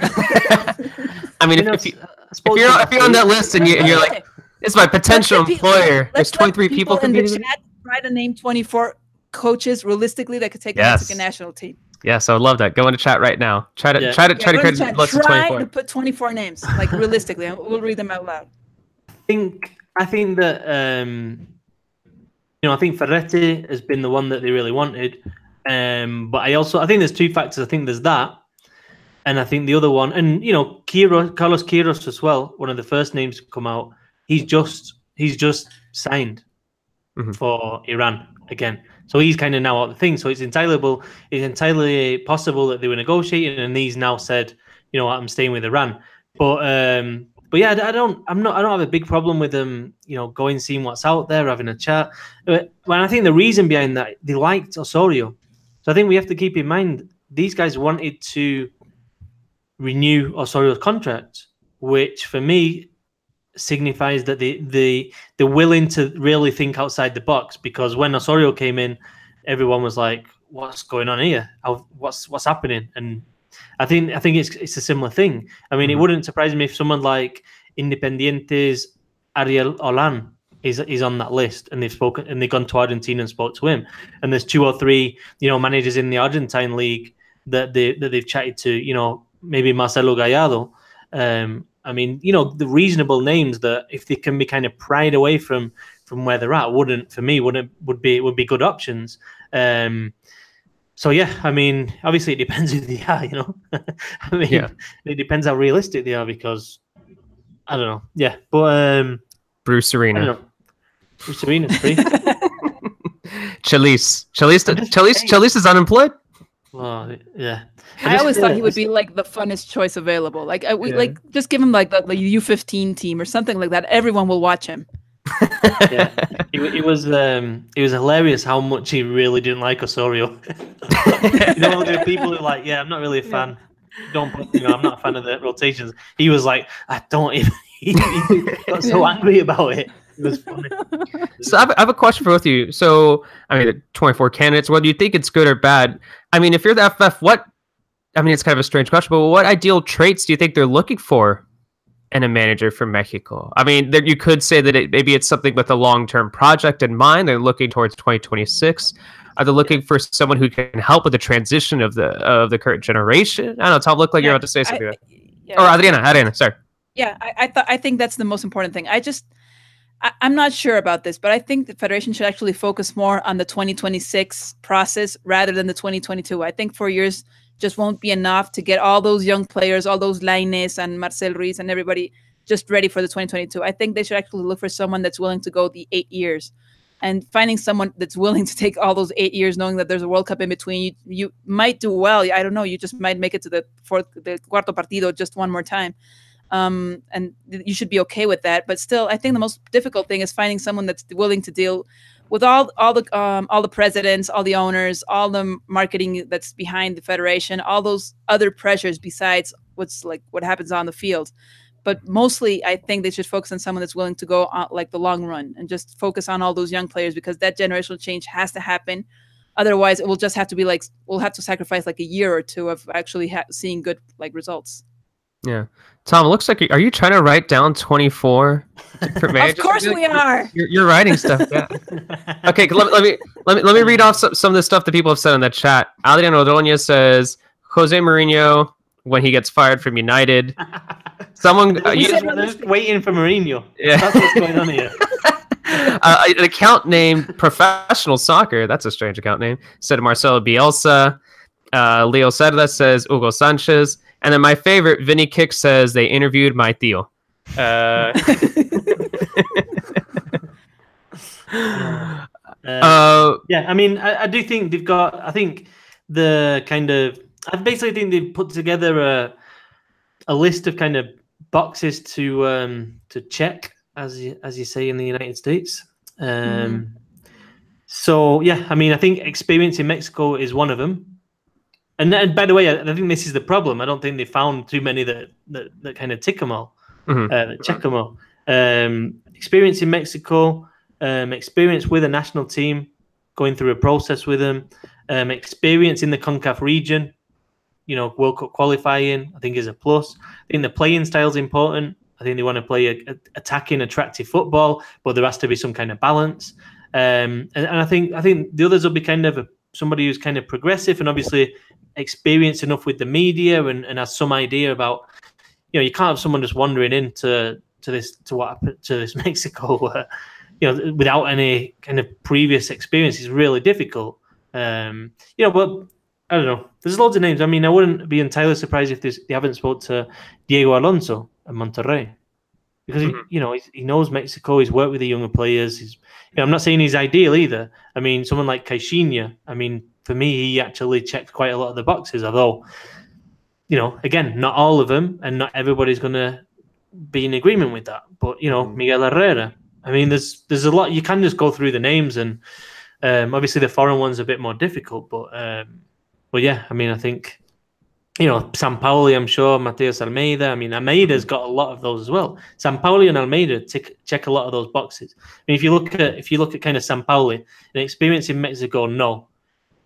I mean, if you're on that list and you're like, it's my potential employer. There's 23 people in the chat. Try to name 24 coaches realistically that could take the Mexican national team. Yes, I would love that. Go into chat right now. Try to create a list of 24. Try to put 24 names, like, realistically. We'll read them out loud. I think that I think Ferretti has been the one that they really wanted. But I think there's two factors. I think there's that, and I think the other one, and Carlos Queiroz as well, one of the first names to come out. He's just signed for Iran again, so he's kind of now out of the thing. So it's entirely possible that they were negotiating, and he's now said, you know what, I'm staying with Iran. But yeah, I don't have a big problem with them, going, seeing what's out there, having a chat. But I think the reason behind that, they liked Osorio. So I think we have to keep in mind, these guys wanted to renew Osorio's contract, which for me signifies that they're willing to really think outside the box, because when Osorio came in, everyone was like, what's going on here? What's happening? And I think it's a similar thing. I mean, it wouldn't surprise me if someone like Independiente's Ariel Olan is on that list, and they've gone to Argentina and spoke to him. And there's 2 or 3, managers in the Argentine league that they've chatted to. Maybe Marcelo Gallardo. I mean, the reasonable names that, if they can be kind of pried away from where they're at, would be good options. So yeah, I mean, obviously it depends who they are, I mean, It depends how realistic they are, because I don't know. Yeah, but Bruce Arena. Bruce Arena's free. Chalice is unemployed. Oh yeah. I always thought he would be like the funnest choice available. Like just give him like the U15 team or something like that. Everyone will watch him. Yeah, it was hilarious how much he really didn't like Osorio. The people who are like, I'm not really a fan. Don't put, I'm not a fan of the rotations. He was like, I don't even. He got so angry about it. It was funny. So I have a question for both of you. So, I mean, the 24 candidates, whether you think it's good or bad. I mean, if you're the FF, it's kind of a strange question, but what ideal traits do you think they're looking for in a manager for Mexico? I mean, you could say that maybe it's something with a long-term project in mind. They're looking towards 2026. Are they looking for someone who can help with the transition of the current generation? I don't know, Tom, look like you're about to say something. Or Adriana, sorry. Yeah, I think that's the most important thing. I'm not sure about this, but I think the Federation should actually focus more on the 2026 process rather than the 2022. I think 4 years just won't be enough to get all those young players, all those Lainez and Marcel Ruiz and everybody just ready for the 2022. I think they should actually look for someone that's willing to go the 8 years, and finding someone that's willing to take all those 8 years, knowing that there's a World Cup in between. You might do well. I don't know. You just might make it to the cuarto partido just one more time. And you should be okay with that. But still, I think the most difficult thing is finding someone that's willing to deal with all the presidents, all the owners, all the marketing that's behind the federation, all those other pressures besides what happens on the field. But mostly, I think they should focus on someone that's willing to go on like the long run and just focus on all those young players, because that generational change has to happen. Otherwise, it will just have to be like we'll have to sacrifice like a year or two of actually seeing good like results. Yeah, Tom, it looks like are you trying to write down 24 different managers? Of course we are. You're writing stuff. Yeah. Okay, let me read off some of the stuff that people have said in the chat. Adriano Ordóñez says Jose Mourinho when he gets fired from United. Someone they're just waiting for Mourinho. Yeah. That's what's going on here. An account named Professional Soccer, that's a strange account name, said Marcelo Bielsa. Leo Cerda says Hugo Sanchez. And then my favorite, Vinny Kick, says they interviewed my tío. Yeah, I mean, I do think they've got, I think the kind of, I basically think they've put together a list of kind of boxes to check, as you say in the United States. So yeah, I mean, I think experience in Mexico is one of them. And by the way, I think this is the problem. I don't think they found too many that kind of tick them all, check them all. Experience in Mexico, experience with a national team, going through a process with them, experience in the CONCACAF region, you know, World Cup qualifying, I think is a plus. I think the playing style is important. I think they want to play attacking, attractive football, but there has to be some kind of balance. And I think the others will be kind of somebody who's kind of progressive and obviously experienced enough with the media and has some idea about, you know, you can't have someone just wandering into this Mexico, you know, without any kind of previous experience. Is really difficult. You know, but I don't know. There's loads of names. I mean, I wouldn't be entirely surprised if they haven't spoke to Diego Alonso at Monterrey, because you know, he knows Mexico. He's worked with the younger players. You know, I'm not saying he's ideal either. I mean, someone like Caixinha, I mean, for me, he actually checked quite a lot of the boxes, although, you know, again, not all of them, and not everybody's going to be in agreement with that. But, you know, Miguel Herrera, I mean, there's a lot. You can just go through the names, and obviously the foreign one's a bit more difficult. But yeah, I mean, I think, you know, Sampaoli, I'm sure, Mateus Almeida. I mean, Almeida's got a lot of those as well. Sampaoli and Almeida check a lot of those boxes. I mean, if you look at kind of Sampaoli, an experience in Mexico, no.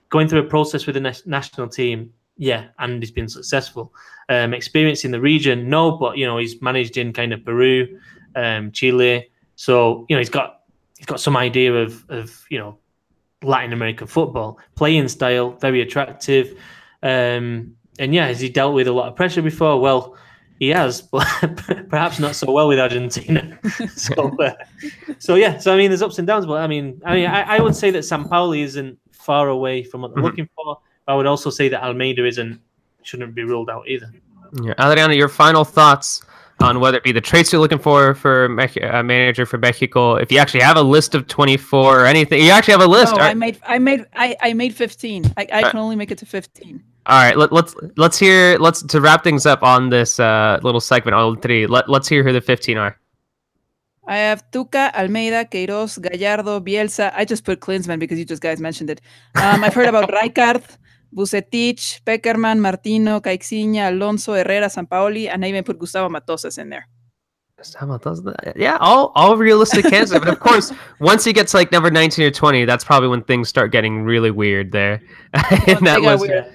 Going through a process with the national team, yeah, and he's been successful. Experience in the region, no, but, you know, he's managed in kind of Peru, Chile. So, you know, he's got some idea of you know, Latin American football. Playing style, very attractive. And yeah, has he dealt with a lot of pressure before? Well, he has, but perhaps not so well with Argentina. So yeah, so I mean, there's ups and downs, but I mean, I would say that Sampaoli isn't far away from what they're looking for. But I would also say that Almeida shouldn't be ruled out either. Yeah, Adriana, your final thoughts on whether it be the traits you're looking for a manager for Mexico. If you actually have a list of 24 or anything, you actually have a list. No, I made 15. I can only make it to 15. All right, let's to wrap things up on this little segment on 3. Let's hear who the 15 are. I have Tuca, Almeida, Queiroz, Gallardo, Bielsa. I just put Klinsmann because you just guys mentioned it. I've heard about Rijkaard, Vucetich, Peckerman, Martino, Caixinha, Alonso, Herrera, Sampaoli, and I even put Gustavo Matosas in there. Yeah, all realistic candidates. But of course, once he gets like number 19 or 20, that's probably when things start getting really weird there. In that list. Weird.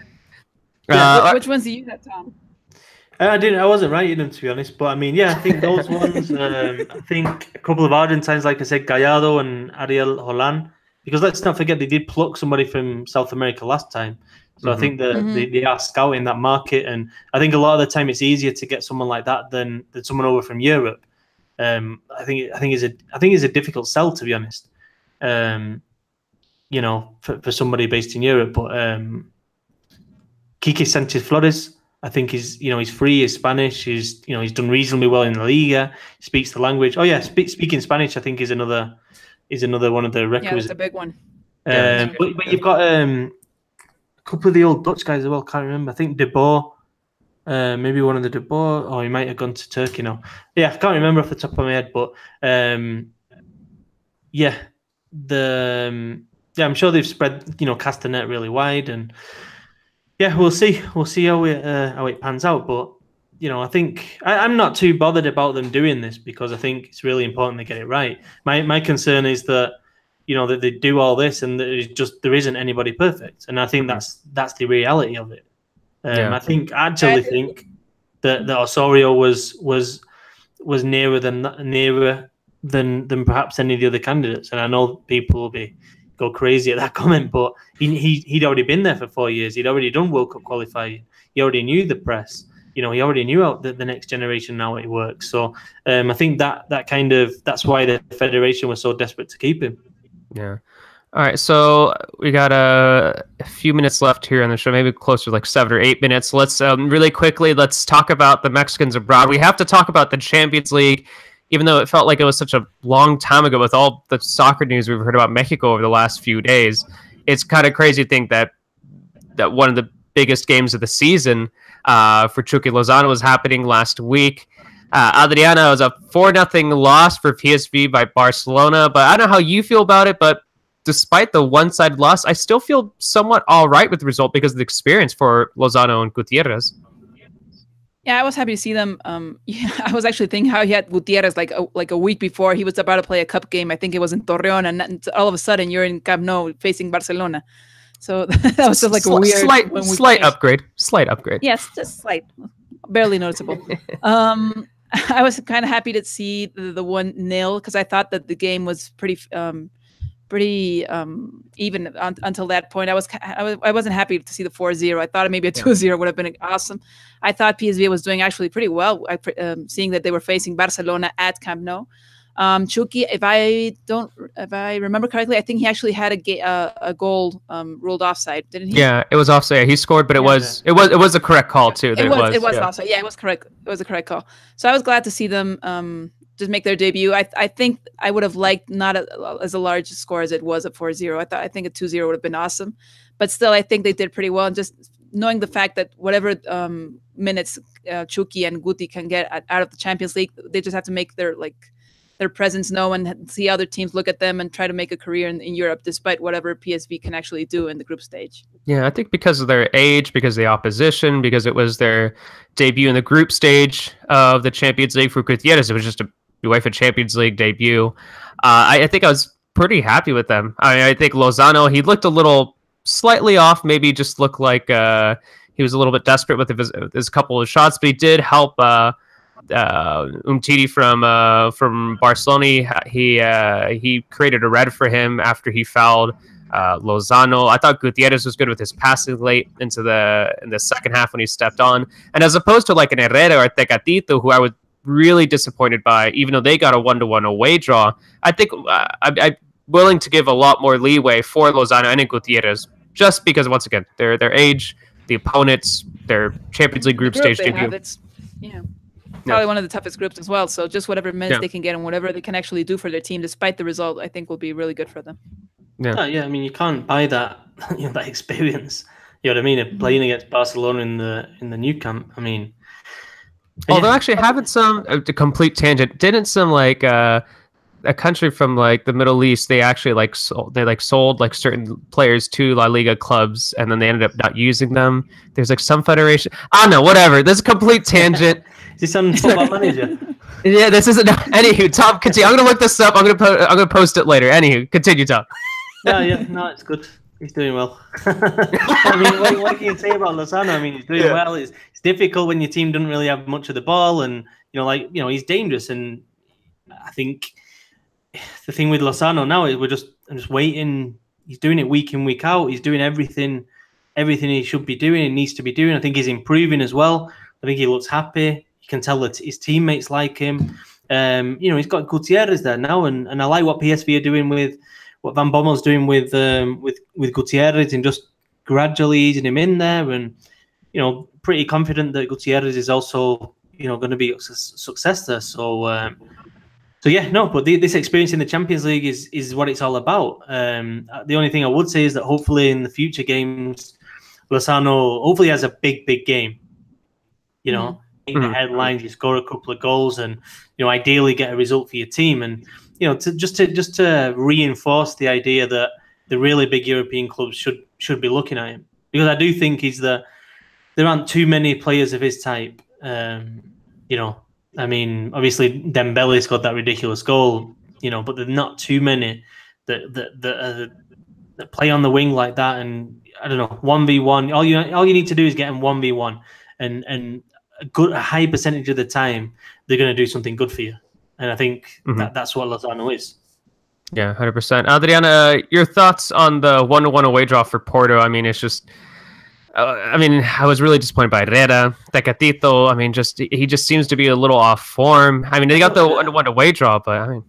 Which ones do you have, Tom? I wasn't writing them, to be honest, but I mean, yeah, I think those ones. I think a couple of Argentines, like I said, Gallardo and Ariel Holan, because let's not forget they did pluck somebody from South America last time. So I think they are scouting that market, and I think a lot of the time it's easier to get someone like that than someone over from Europe. I think it's a difficult sell, to be honest. You know, for somebody based in Europe, but Quique Sanchez Flores, I think he's free, he's Spanish, he's done reasonably well in La Liga, he speaks the language. Oh yeah, speaking Spanish, I think is another one of the requisites. Yeah, it's a big one. But you've got a couple of the old Dutch guys as well. Can't remember. I think De Boer, maybe one of the De Boer, or he might have gone to Turkey now. Yeah, I can't remember off the top of my head, but yeah, I'm sure they've spread, cast the net really wide, and yeah, we'll see how it pans out. But I think I'm not too bothered about them doing this because I think it's really important they get it right. My concern is that that they do all this and there isn't anybody perfect, and I think that's the reality of it. I think that Osorio was nearer than perhaps any of the other candidates, and I know people will go crazy at that comment, but he'd already been there for 4 years. He'd already done World Cup qualifying. He already knew the press. He already knew how the next generation how it works. So I think that's why the federation was so desperate to keep him. Yeah. All right, so we got a few minutes left here on the show, maybe closer to like 7 or 8 minutes. Let's really quickly, let's talk about the Mexicans abroad. We have to talk about the Champions League, even though it felt like it was such a long time ago with all the soccer news we've heard about Mexico over the last few days. It's kind of crazy to think that one of the biggest games of the season for Chucky Lozano was happening last week. Adriana, was a 4-0 loss for PSV by Barcelona, but I don't know how you feel about it, but despite the one-sided loss, I still feel somewhat all right with the result because of the experience for Lozano and Gutierrez. Yeah, I was happy to see them. I was actually thinking how he had Gutierrez like a week before. He was about to play a cup game. I think it was in Torreon, and all of a sudden you're in Camp Nou facing Barcelona. So that was just like a weird slight upgrade. Slight upgrade. Yes, just slight, barely noticeable. I was kind of happy to see the 1-0 because I thought that the game was pretty even until that point. I wasn't happy to see the 4-0. I thought maybe a 2-0 would have been awesome. I thought PSV was doing actually pretty well, seeing that they were facing Barcelona at Camp Nou. Chucky, if I remember correctly, I think he actually had a goal ruled offside, didn't he? Yeah, it was offside. He scored, but it was a correct call too. It was offside. Yeah, it was correct. It was a correct call. So I was glad to see them just make their debut. I think I would have liked not as a large score as it was at 4-0. I think a 2-0 would have been awesome, but still, I think they did pretty well. And just knowing the fact that whatever minutes Chucky and Guti can get out of the Champions League, they just have to make their presence known and see other teams look at them and try to make a career in Europe, despite whatever PSV can actually do in the group stage. Yeah, I think because of their age, because of the opposition, because it was their debut in the group stage of the Champions League for Gutierrez, it was just a UEFA Champions League debut. I think I was pretty happy with them. I think Lozano, he looked a little slightly off, maybe just looked like he was a little bit desperate with his couple of shots, but he did help Umtiti from Barcelona. He created a red for him after he fouled Lozano. I thought Gutierrez was good with his passing late in the second half when he stepped on. And as opposed to like an Herrera or Tecatito, who I was really disappointed by, even though they got a 1-1 away draw, I think I'm willing to give a lot more leeway for Lozano and Gutierrez, just because once again their age, the opponents, their Champions League group stage debut. Probably one of the toughest groups as well. So just whatever minutes they can get and whatever they can actually do for their team, despite the result, I think will be really good for them. Yeah, I mean, you can't buy that that experience. You know what I mean? Playing against Barcelona in the new camp. I mean, although actually having a complete tangent, didn't some like a country from like the Middle East, they actually sold like certain players to La Liga clubs, and then they ended up not using them. There's like some federation. I don't know. Whatever. This is a complete tangent. Is this on Football Manager? Yeah, this isn't. Anywho, Tom, continue. I'm gonna look this up. I'm gonna post it later. Anywho, continue, Tom. No, it's good. He's doing well. I mean, what can you say about Lozano? I mean, he's doing well. It's difficult when your team doesn't really have much of the ball, and he's dangerous. And I think the thing with Lozano now is I'm just waiting. He's doing it week in, week out. He's doing everything he should be doing and needs to be doing. I think he's improving as well. I think he looks happy. You can tell that his teammates like him. He's got Gutierrez there now, and I like what PSV are doing with what Van Bommel's doing with Gutierrez, and just gradually easing him in there. And pretty confident that Gutierrez is also going to be a success there. But this experience in the Champions League is what it's all about. The only thing I would say is that hopefully in the future games, Lozano hopefully has a big game. the headlines, you score a couple of goals, and ideally get a result for your team. And just to reinforce the idea that the really big European clubs should be looking at him, because I do think there aren't too many players of his type. I mean, obviously Dembele's got that ridiculous goal, but there's not too many that play on the wing like that. And I don't know, 1v1. All you need to do is get him 1v1, and a high percentage of the time they're going to do something good for you. And I think that's what Lozano is. Yeah, 100%. Adriana, your thoughts on the 1-1 away draw for Porto? I mean, it's just. I was really disappointed by Herrera. Tecatito, I mean, he just seems to be a little off form. I mean, they got the 1-1 away draw, but I mean.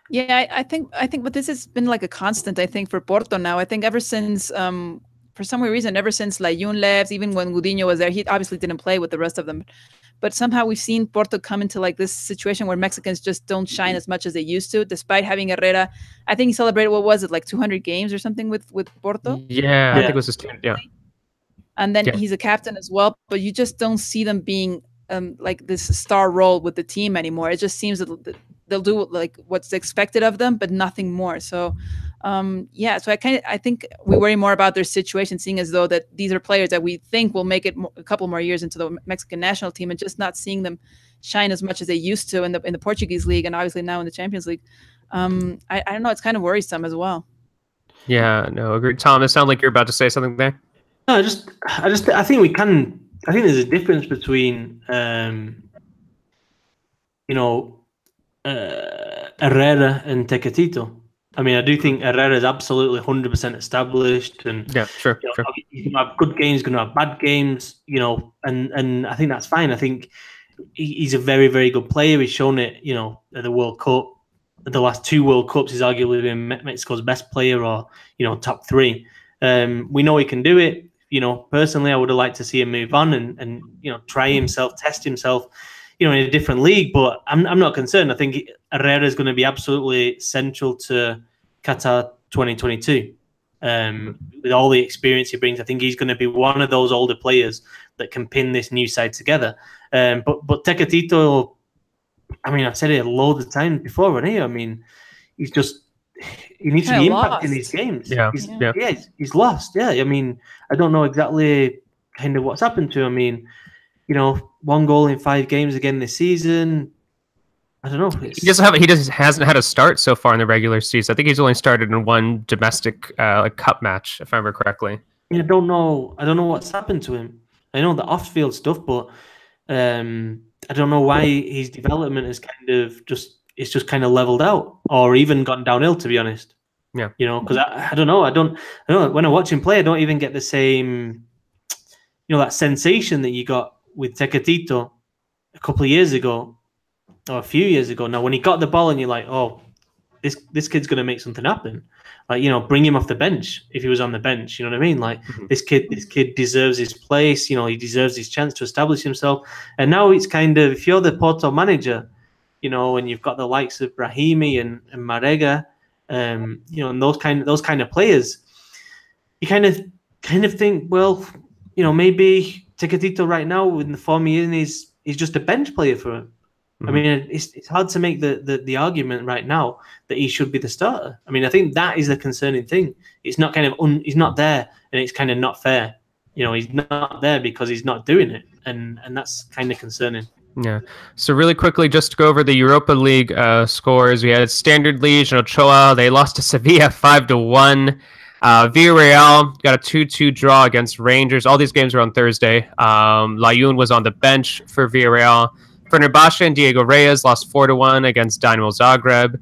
Yeah, I think, but this has been like a constant, I think, for Porto now. I think ever since, for some reason, ever since Layun left, even when Gudiño was there, he obviously didn't play with the rest of them. But somehow we've seen Porto come into like this situation where Mexicans just don't shine as much as they used to, despite having Herrera. I think he celebrated, what was it, like 200 games or something with Porto? Yeah, I think it was his yeah. And then he's a captain as well, but you just don't see them being like this star role with the team anymore. It just seems that they'll do like what's expected of them, but nothing more. So, so I think we worry more about their situation, seeing as though that these are players that we think will make it a couple more years into the Mexican national team, and just not seeing them shine as much as they used to in the Portuguese league, and obviously now in the Champions League. I don't know. It's kind of worrisome as well. Yeah, no, agreed. Tom, it sounds like you're about to say something there. No, I think we can. I think there's a difference between, Herrera and Tecatito. I mean, I do think Herrera is absolutely 100% established, and sure. He's going to have good games, going to have bad games, and I think that's fine. I think he's a very, very good player. He's shown it, at the World Cup. The last 2 World Cups, he's arguably been Mexico's best player, or top 3. We know he can do it. Personally, I would have liked to see him move on and try himself, test himself, in a different league. But I'm not concerned. I think Herrera is going to be absolutely central to Qatar 2022. With all the experience he brings, I think he's going to be one of those older players that can pin this new side together. But Tecatito, I mean, I've said it a load of times before, haven't he? I mean, he needs to be impacting these games. He's lost. Yeah, I mean, I don't know exactly kind of what's happened to him. I mean, 1 goal in 5 games again this season. I don't know. He hasn't had a start so far in the regular season. I think he's only started in 1 domestic cup match, if I remember correctly. I don't know what's happened to him. I know the off-field stuff, but I don't know why his development is just kind of leveled out, or even gone downhill, to be honest. Yeah. Because I don't know. I don't know. When I watch him play, I don't even get the same, that sensation that you got with Tecatito a couple of years ago, or a few years ago. Now, when he got the ball and you're like, oh, this kid's going to make something happen. Like, bring him off the bench if he was on the bench. You know what I mean? Like, this kid deserves his place. He deserves his chance to establish himself. And now it's kind of, if you're the Porto manager, and you've got the likes of Brahimi and Marega, and those kind of players, you kind of think, well, maybe Tecatito right now in the form he's in, he's just a bench player for him. I mean, it's hard to make the argument right now that he should be the starter. I mean, I think that is the concerning thing. It's not he's not there, and it's kind of not fair. He's not there because he's not doing it, and that's kind of concerning. Yeah. So really quickly, just to go over the Europa League scores, we had Standard Liège and Ochoa. They lost to Sevilla 5-1. Villarreal got a 2-2 draw against Rangers. All these games were on Thursday. Layun was on the bench for Villarreal. Fenerbahce and Diego Reyes lost 4-1 against Dynamo Zagreb.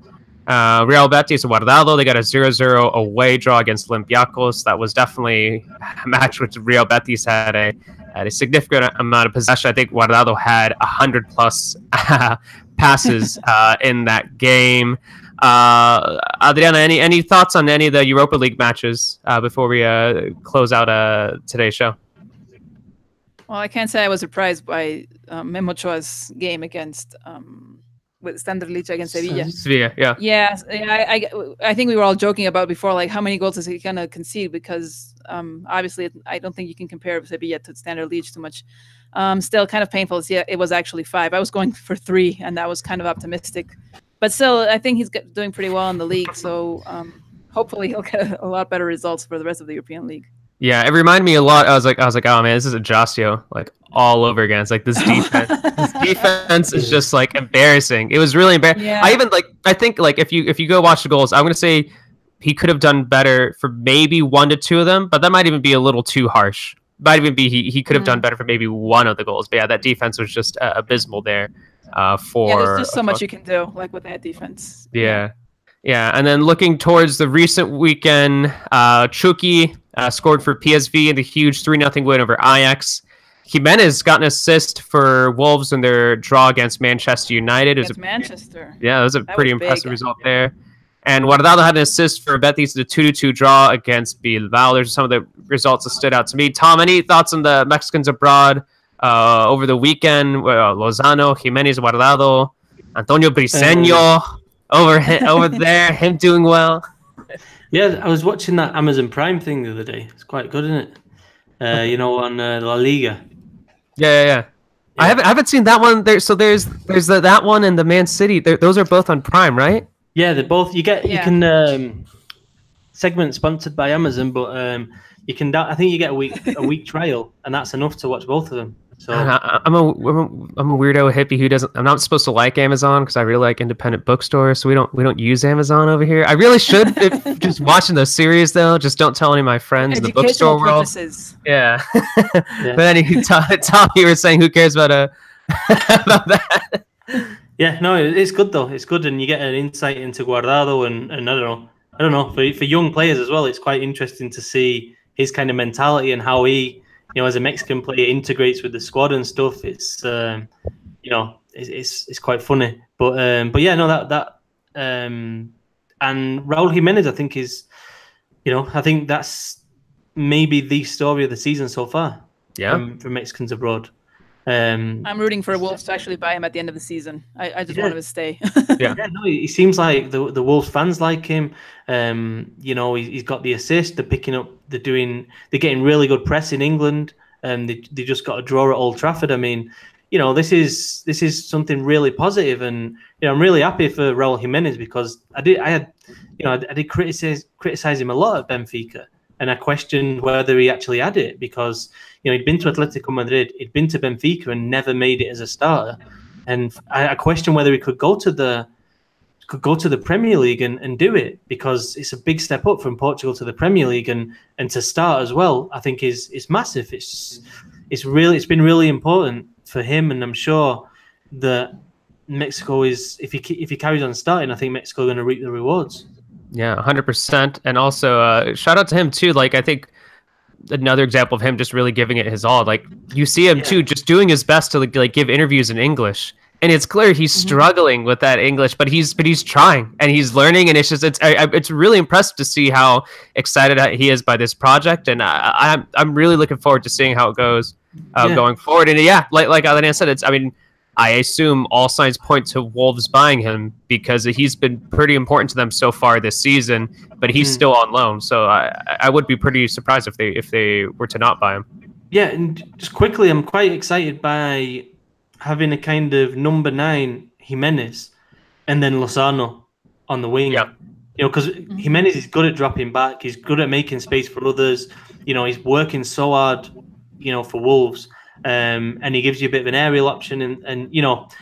Real Betis and Guardado, they got a 0-0 away draw against Olympiacos. That was definitely a match which Real Betis had a significant amount of possession. I think Guardado had 100+ passes in that game. Adriana, any thoughts on any of the Europa League matches before we close out today's show? Well, I can't say I was surprised by Memo Ochoa's game against with Standard Liège against Sevilla. Sevilla, yeah. Yeah, I think we were all joking about before, like how many goals is he gonna concede? Because obviously, I don't think you can compare Sevilla to Standard Liège too much. Still, kind of painful. Yeah, it was actually 5. I was going for 3, and that was kind of optimistic. But still, I think he's doing pretty well in the league. So hopefully, he'll get a lot better results for the rest of the European League. Yeah, it reminded me a lot. I was like, oh man, this is Ajaccio like all over again. It's like this defense. This defense is just like embarrassing. It was really embarrassing. Yeah. I think like if you go watch the goals, I'm gonna say he could have done better for maybe 1 to 2 of them, but that might even be a little too harsh. Might even be he could have done better for maybe 1 of the goals. But yeah, that defense was just abysmal there. There's just so much you can do, like with that defense. Yeah. And then looking towards the recent weekend, Chucky scored for PSV in the huge 3-0 win over Ajax. Jimenez got an assist for Wolves in their draw against Manchester United. Manchester. Yeah, it was a pretty impressive result there. And Guardado had an assist for Betis in the 2-2 draw against Bilbao. There's some of the results that stood out to me. Tom, any thoughts on the Mexicans abroad over the weekend? Lozano, Jimenez, Guardado, Antonio Briseño over there, him doing well. Yeah, I was watching that Amazon Prime thing the other day. It's quite good, isn't it? On La Liga. Yeah. I haven't seen that one. There's that one and the Man City. Those are both on Prime, right? Yeah, they're both. You can segment sponsored by Amazon, but you can. I think you get a week trial, and that's enough to watch both of them. So I'm a weirdo hippie who doesn't. I'm not supposed to like Amazon because I really like independent bookstores. So we don't use Amazon over here. I really should. Just watching those series though. Just don't tell any of my friends in the bookstore world. Yeah. But anyway, Tom, you were saying who cares about about that? Yeah, no, it's good though. It's good, and you get an insight into Guardado, and I don't know, for young players as well. It's quite interesting to see his kind of mentality and how he, as a Mexican player, integrates with the squad and stuff. It's it's quite funny. But yeah, no, that and Raúl Jiménez, I think is, I think that's maybe the story of the season so far. Yeah, from Mexicans abroad. I'm rooting for Wolves to actually buy him at the end of the season. I just want him to stay. Yeah, no, he seems like the Wolves fans like him. He's got the assist. They're picking up. They're getting really good press in England, and they just got a draw at Old Trafford. I mean, this is something really positive, and I'm really happy for Raúl Jiménez because I did criticize him a lot at Benfica. And I questioned whether he actually had it because, he'd been to Atletico Madrid, he'd been to Benfica and never made it as a starter. And I questioned whether he could go to the Premier League and do it because it's a big step up from Portugal to the Premier League and to start as well. I think is massive. It's been really important for him, and I'm sure that Mexico is if he carries on starting, I think Mexico are going to reap the rewards. Yeah, 100%. And also, shout out to him too. Like, I think another example of him just really giving it his all. Like, you see him too, just doing his best to like give interviews in English, and it's clear he's struggling with that English, but he's trying and he's learning, and it's really impressive to see how excited he is by this project, and I'm really looking forward to seeing how it goes going forward. And like Adrian said, I assume all signs point to Wolves buying him because he's been pretty important to them so far this season, but he's still on loan. So I would be pretty surprised if they were to not buy him. Yeah, and just quickly, I'm quite excited by having a kind of number 9 Jimenez and then Lozano on the wing. Yeah. Because Jimenez is good at dropping back. He's good at making space for others. He's working so hard, for Wolves. And he gives you a bit of an aerial option, and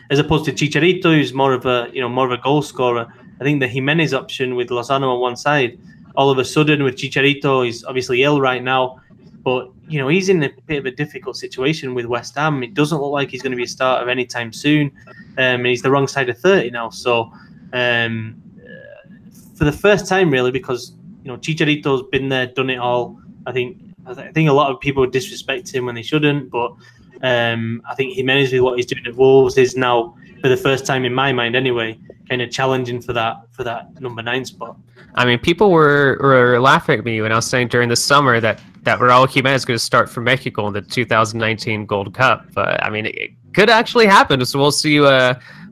as opposed to Chicharito, who's more of a goal scorer. I think the Jimenez option with Lozano on one side, all of a sudden with Chicharito, he's obviously ill right now, but he's in a bit of a difficult situation with West Ham. It doesn't look like he's going to be a starter anytime soon, and he's the wrong side of 30 now. So for the first time, really, because Chicharito's been there, done it all. I think a lot of people disrespect him when they shouldn't, but I think Jimenez with what he's doing at Wolves is now, for the first time in my mind anyway, kind of challenging for that number 9 spot. I mean, people were laughing at me when I was saying during the summer that Raúl Jimenez is going to start for Mexico in the 2019 Gold Cup, but I mean, it could actually happen. So we'll see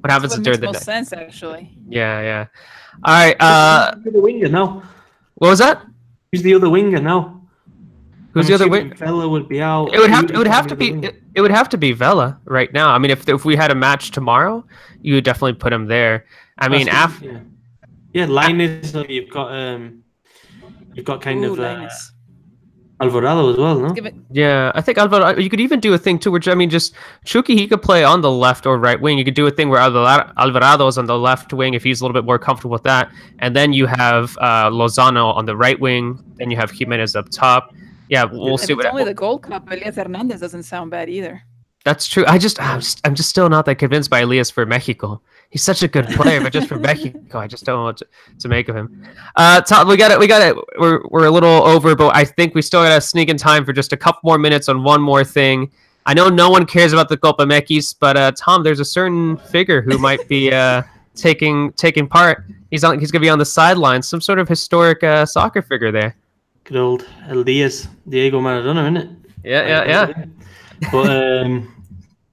What happens during the most sense, actually. Yeah. All right. Who's the winger now? What was that? Who's the other winger now? Who's the other winger? Vela would be out. It would have to be Vela right now. I mean, if we had a match tomorrow, you would definitely put him there. I mean, Linus. You've got kind of Alvarado as well, no? Yeah, I think Alvarado. You could even do a thing too, which I mean, just Chucky. He could play on the left or right wing. You could do a thing where Alvarado is on the left wing if he's a little bit more comfortable with that, and then you have Lozano on the right wing. Then you have Jimenez up top. Yeah, we'll see. It's only the Gold Cup. Elias Hernandez doesn't sound bad either. That's true. I'm just still not that convinced by Elias for Mexico. He's such a good player, but just for Mexico, I just don't know what to make of him. Tom, we got it. We're a little over, but I think we still got to sneak in time for just a couple more minutes on one more thing. I know no one cares about the Copa MX, but Tom, there's a certain figure who might be taking part. He's gonna be on the sidelines, some sort of historic soccer figure there. Good old Diego Maradona, isn't it? Yeah. But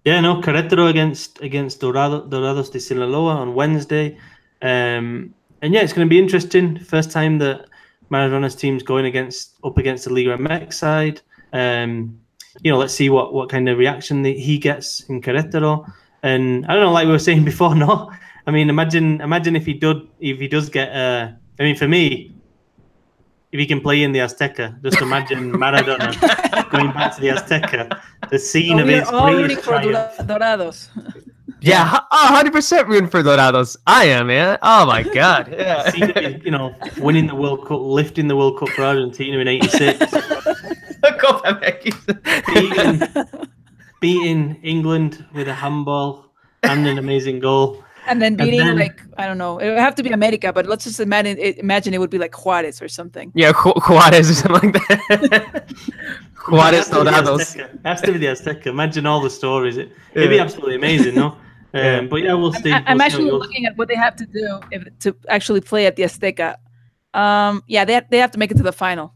Querétaro against Dorados de Sinaloa on Wednesday, and it's going to be interesting. First time that Maradona's team's going up against the Liga MX side. Let's see what kind of reaction he gets in Querétaro. And I don't know, like we were saying before, no. I mean, imagine if he does get. I mean, for me, if he can play in the Azteca, just imagine Maradona going back to the Azteca, the scene of his greatest triumph. Dorados. Yeah, 100% rooting for Dorados. I am, man. Oh my God. Yeah. Winning the World Cup, lifting the World Cup for Argentina in '86. beating England with a handball and an amazing goal. And then beating, I don't know, it would have to be America, but let's just imagine it would be like Juarez or something. Yeah, Juarez or something like that. Juarez Dorados. Has to be the Azteca. Imagine all the stories. It'd be absolutely amazing, no? But yeah, we'll see. I'm actually looking at what they have to do to actually play at the Azteca. They have to make it to the final.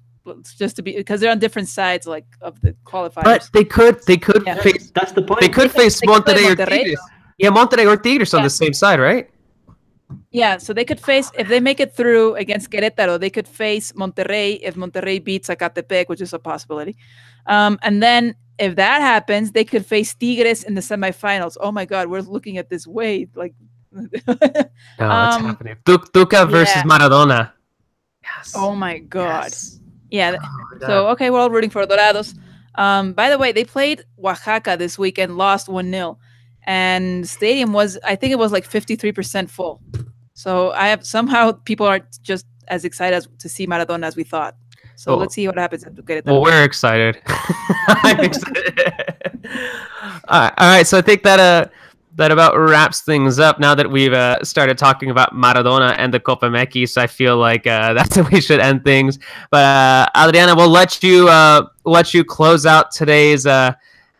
Just to be, because they're on different sides of the qualifiers. But they could face. That's the point. They could face Monterrey or Tigres. Yeah, Monterrey or Tigres on the same side, right? Yeah, so they could face, if they make it through against Querétaro, they could face Monterrey if Monterrey beats Zacatepec, which is a possibility. And then if that happens, they could face Tigres in the semifinals. Oh my God, we're looking at this way no, it's happening. Tuca versus Maradona. Yes. Oh my God. Yes. Yeah. So okay, we're all rooting for Dorados. By the way, they played Oaxaca this weekend, lost 1-0. And stadium was, I think it was like 53% full. So somehow people aren't just as excited to see Maradona as we thought. So let's see what happens at Querétaro. Well, we're excited. I'm excited. All right. So I think that about wraps things up. Now that we've started talking about Maradona and the Copa MX, I feel like that's how we should end things. But Adriana, we'll let you close out today's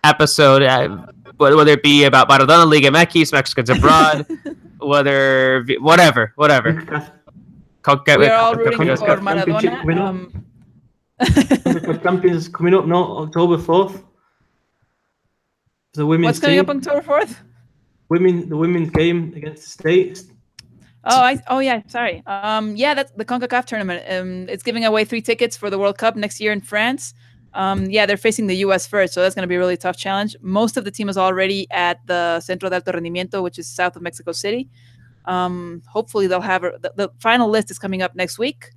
episode. Whether it be about Maradona, Liga MX, Mexicans abroad, whatever. We're all rooting for Maradona. Champions coming up, no, October 4th. The women's What's coming up on October 4th? The women's game against the States. Oh yeah, sorry. That's the CONCACAF tournament. It's giving away 3 tickets for the World Cup next year in France. They're facing the U.S. first, so that's going to be a really tough challenge. Most of the team is already at the Centro de Alto Rendimiento, which is south of Mexico City. Hopefully they'll have the final list is coming up next week,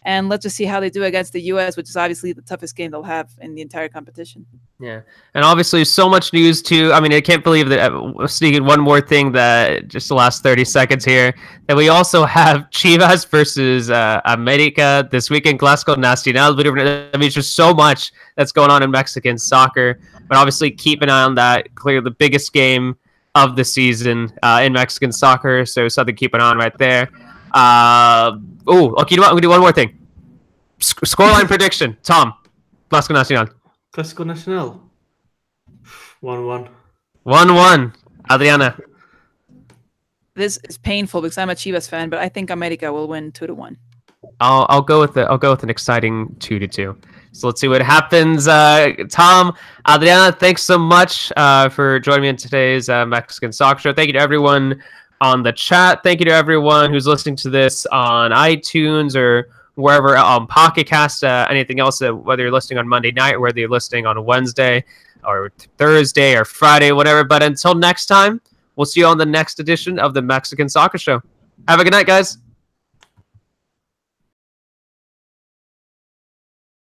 and let's just see how they do against the U.S., which is obviously the toughest game they'll have in the entire competition. Yeah, and obviously so much news too. I mean, I can't believe that. Sneaking one more thing, that just the last 30 seconds here, that we also have Chivas versus America this weekend, Clasico Nacional. I mean, it's just so much that's going on in Mexican soccer. But obviously, keep an eye on that. Clearly, the biggest game of the season in Mexican soccer, so something to keep an eye on right there. Okay, you know what? I'm gonna do one more thing. Scoreline prediction, Tom. Clasico Nacional. Clasico Nacional. 1-1. 1-1. Adriana. This is painful because I'm a Chivas fan, but I think America will win 2-1. I'll go with an exciting 2-2. So let's see what happens. Tom, Adriana, thanks so much for joining me in today's Mexican Soccer Show. Thank you to everyone on the chat. Thank you to everyone who's listening to this on iTunes or wherever on Pocket Cast, anything else, whether you're listening on Monday night or whether you're listening on a Wednesday or Thursday or Friday, whatever. But until next time, we'll see you on the next edition of the Mexican Soccer Show. Have a good night, guys.